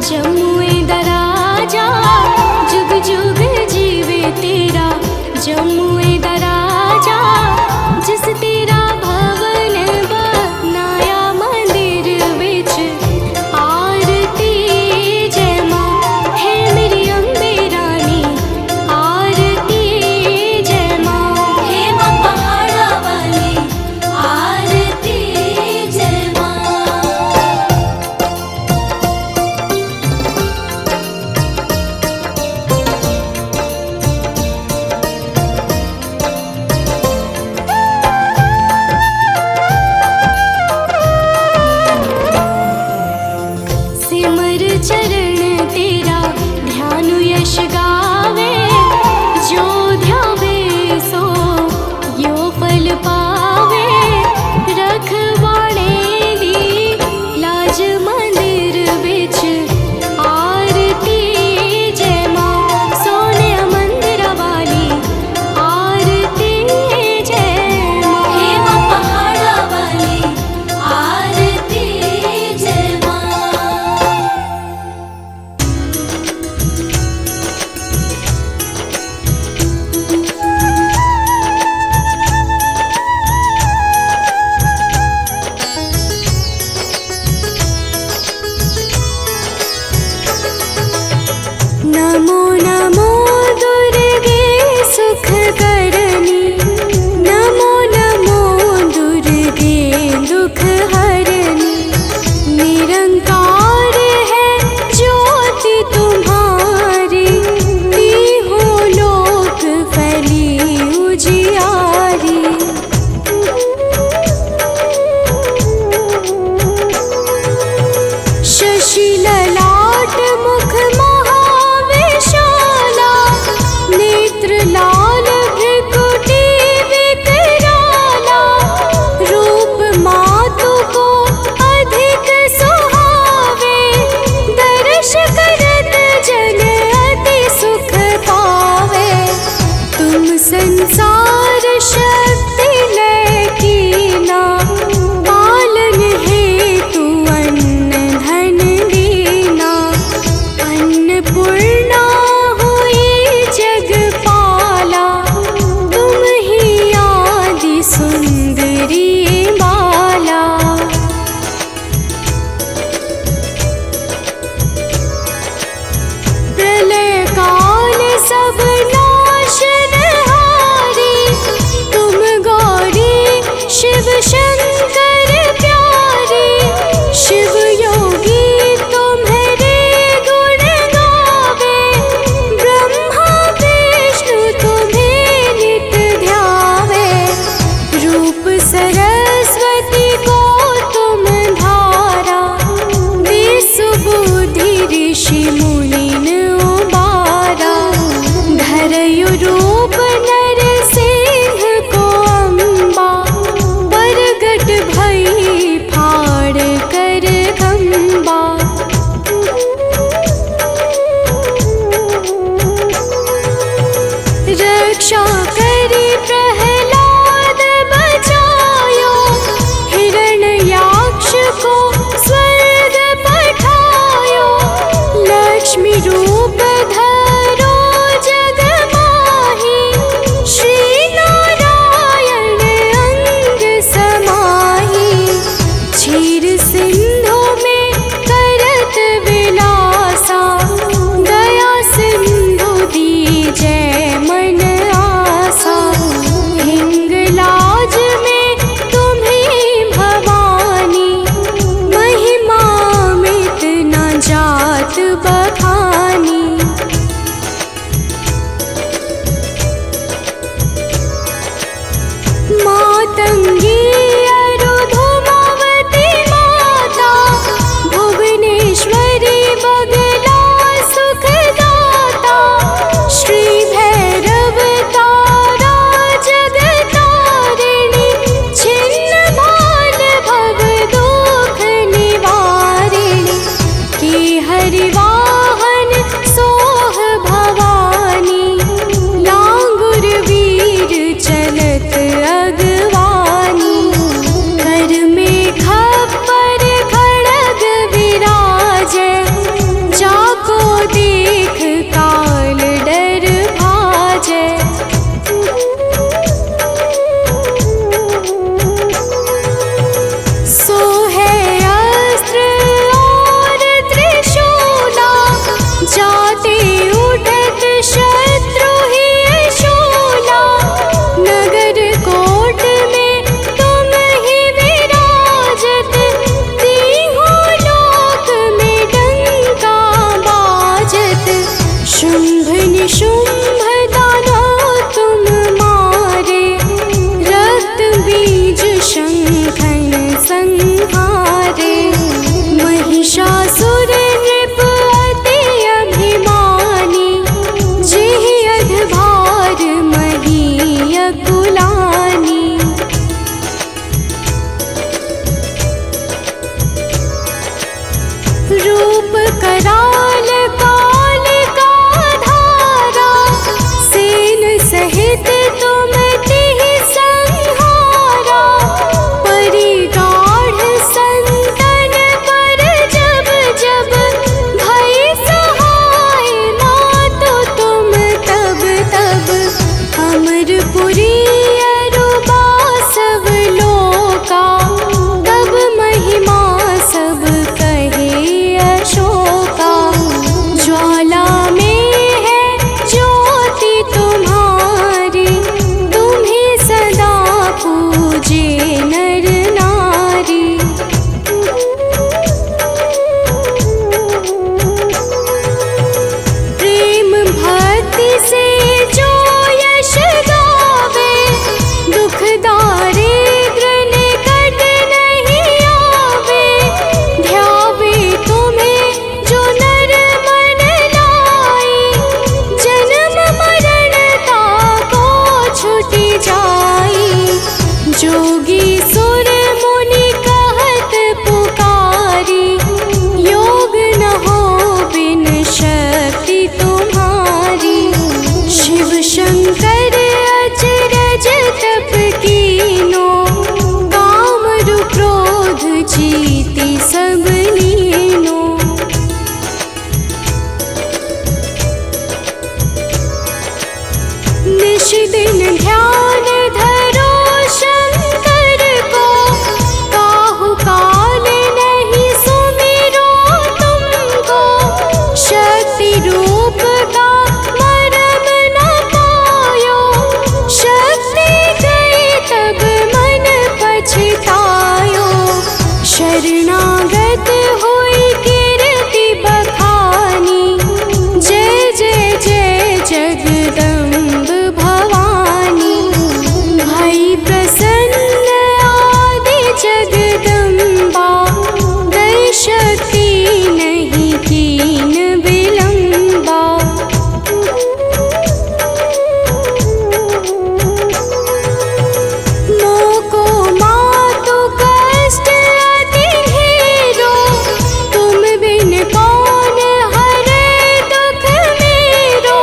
जमुए दराजा, जुग जुग जीवे तेरा जमुए दराजा। जिस तेरा भवन बनाया मंदिर विच आरती जय माँ है मेरी अम्बे रानी, आरती जय माँ हे माँ पहाड़ा वाली, आरती जय माँ। सिमर चरण तेरा ध्यान यश गावे, जो ध्यावे सो यो फल पावे। रखवाणे दी लाज मंदिर विच आरती जय माँ, सोने मंदिर वाली आरती जय माँ। हे माँ पहाड़ा वाली, आरती जय माँ। नमो नमो दुर्गे सुख करनी, नमो नमो दुर्गे दुख हरनी। निरंकार है ज्योति तुम्हारी, तीहों लोक फैली उजियारी। शशि ललाट मुख महाविशाला, नेत्र लाल भृकुटी विकराला। रूप मातु को अधिक सुहावे, दर्श करत जन अति सुख पावे। तुम संसार शक्ति लय कीना, पालन हेतु अन्न धन दीना। अन्नपूर्णा हुई जगपाला, तुम ही आदि सुंदरी बाला। प्रलय काल सब नाशनहारी, तुम गौरी शिव शंकर प्यारी। शिव योगी तुम्हारे गुण गावे, ब्रह्मा विष्णु तुम्हें नित ध्यावे। रूप सरस्वती को तुम धारा, विसुबुद्धि ऋषि मुनिन उबारा। धरयु रूप नरसिंह को अम्बा, प्रगट भई फाड़ कर खम्बा। रक्षा करी प्रहलाद बचायो, हिरण्याक्ष को स्वर्ग पठायो। लक्ष्मी रूप धरो जग माही, श्री नारायण अंग समाही। क्षीर सिंधु में करत विलासा, दया सिंधु दीजै मन आसा। हिंगलाज में तुम्हीं भवानी, महिमा मित न जात बखानी। मातंगी अरुधुमावती माता, भुवनेश्वरी बगला सुखदाता। श्री भैरव तारा जगतारिणी, छिन्न भाल भव दुख निवारिणी। की हरिवाहन सोह भवानी, लांगुर वीर चलत अगवानी। निश दिन ध्यान धरो शंकर को, काहू काल नहीं सुमिरो तुमको। शक्ति रूप का मरम न पायो, शक्ति गई तब मन पछतायो। शरणागत हुई कीर्ति बखानी, जय जय जय जगदम्ब भवानी। भई प्रसन्न आदि जगदम्बा, गई शक्ति नहीं कीन विलंबा। मोको मातु कष्ट अति ढेरो, तुम बिन कौन हरे दुख मेरो।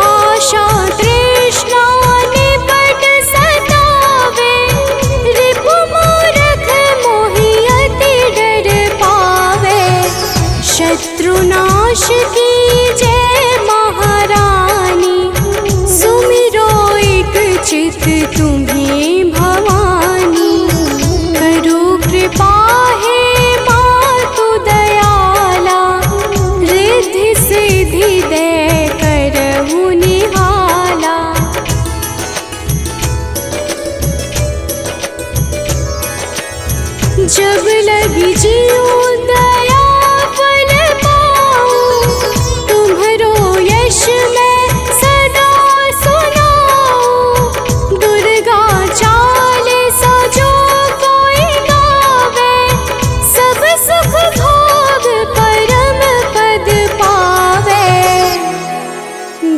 आशा तृष्णा निपट सतावे, रिपु मूरख मोहि अति डर पावे। शत्रुनाश की जय महारानी, सुमिरो एक चित तुम्हें भवानी। करो कृपा हे मातु दयाला, रिद्धि सिद्धि दे करहु निहाला। जब लगी जीऊँ दया फल पाऊँ, तुम्हरो यश मैं सदा सुनाऊँ। दुर्गा चालीसा जो कोई गावे, सब सुख भोग परम पद पावे।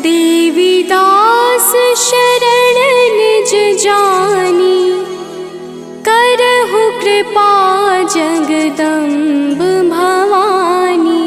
देवी दास शरण निज जानी, करहु कृपा जगदम्ब भवानी।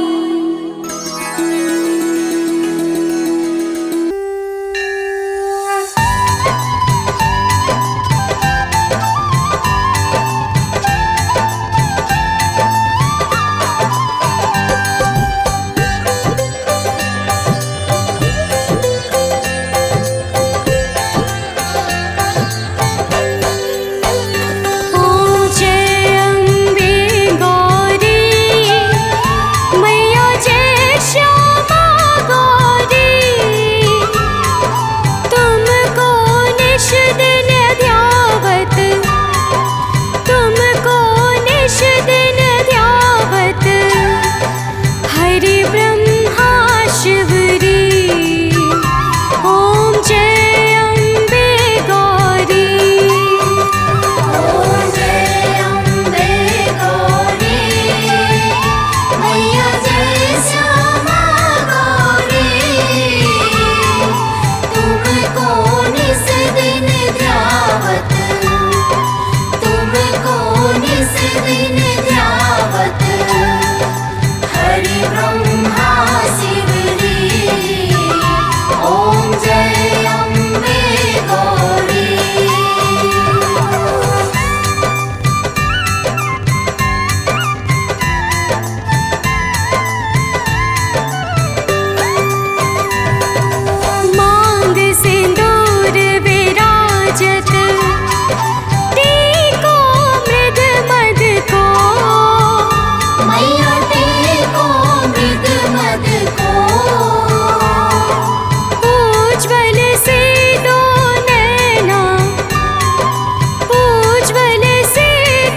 ओम जय अम्बे गौरी, मैया जय श्यामा गौरी। तुमको निश दिन ध्यावत, तुमको निश दिन ध्यावत। हरि ब्रह्मा शिवरी, ओम जय अम्बे गौरी। ओम जय अम्बे गौरी, मैया जय श्यामा गौरी। तुमको निस दिन ध्यावत, तुमको निस दिन ध्यावत। हरि ब्रह्मा शिवरी, ओम जय अम्बे गौरी। मांग सिंदूर विराजत, टीको मृग मद को। मैया टेको मृग मद को। उज्ज्वल से दो नैना, उज्ज्वल से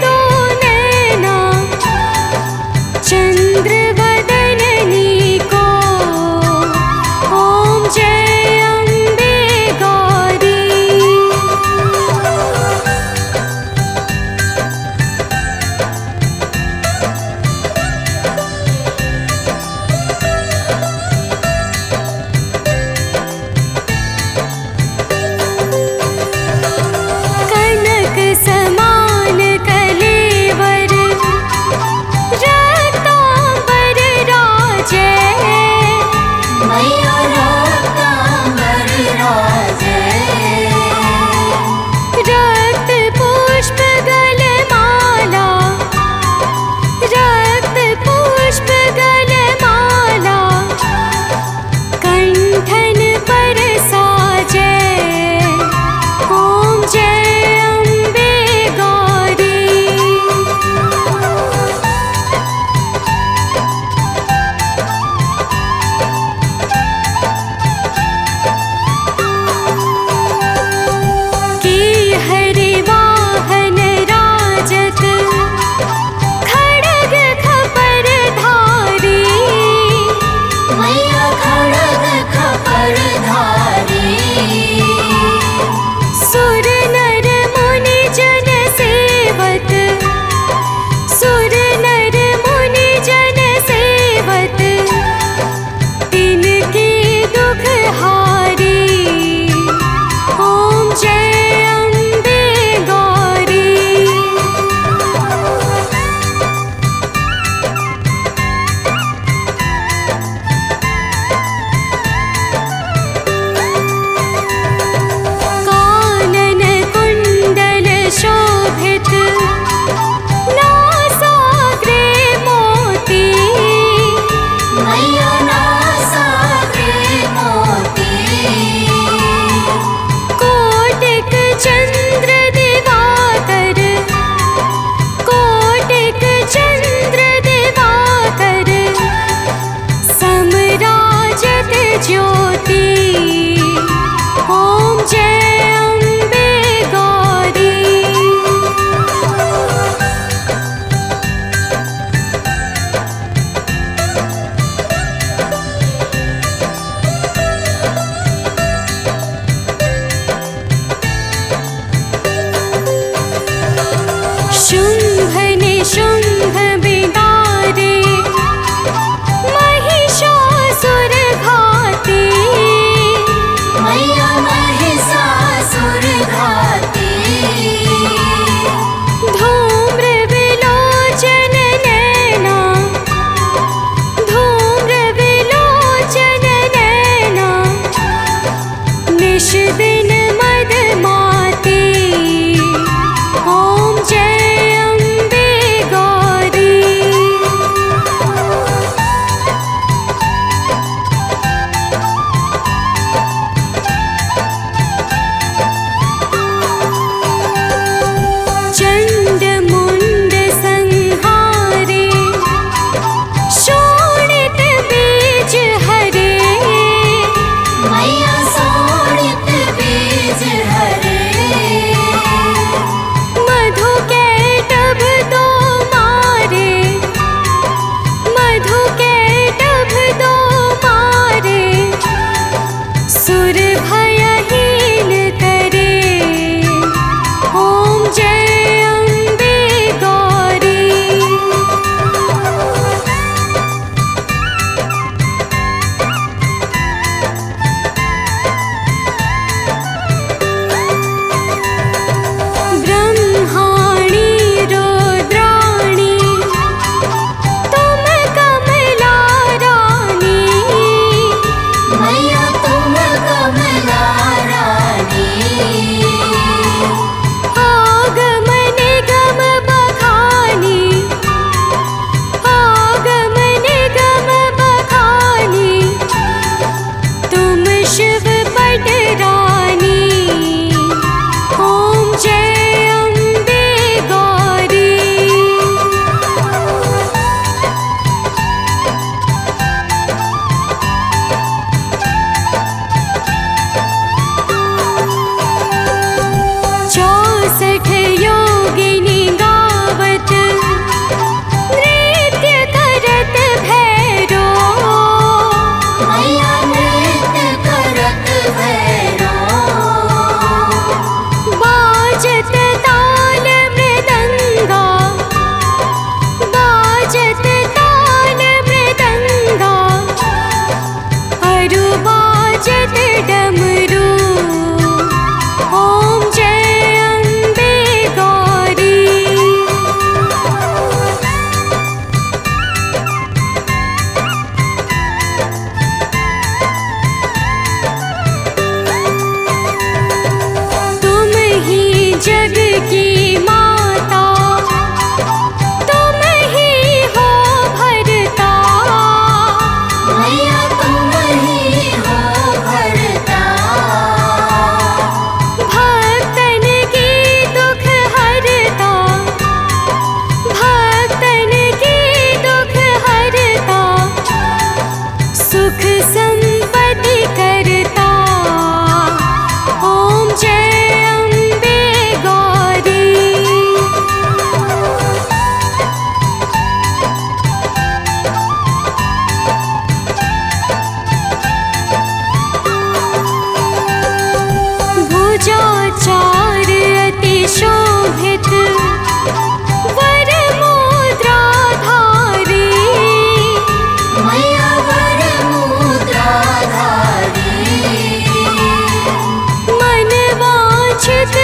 दो नैना। चंद्र वदननी को, ओम जय अम्बे गौरी। असुर घाती धूम्र विलोचन नैना धूम्र विलोचन नैना निश दिन मद माती ओम जय अम्बे गौरी चंड मुंड संहारे शोणित बीज हरे मैया सोनित बीज हरे मधु कैटभ दो मारे मधु कैटभ दो मारे सुर भयहीन करे ओम जय अम्बे गौरी ब्रह्माणी रुद्राणी तुम कमला रानी मैया तुम कमला रानी आगमन गम बखानी आगमन गम बखानी तुम शिव पट रानी ओम जय अम्बे गौरी चौसठ योगिनी गावत नृत्य करत भैरो मैया नृत्य करत भैरो बाजत ताल मृदंगा बाजत ताल मृदंगा अरु बाजत डमरू ओम जय अम्बे गौरी तुम ही जग की माता तुम ही हो भरता मैया तुम ही हो भरता भक्तन की दुख हरता भक्तन की दुख हरता सुख संपत्ति करता ओम जय अम्बे गौरी भुजाचार अति शोभित वर मुद्राधारी मैया वर मुद्राधारी मन वांछित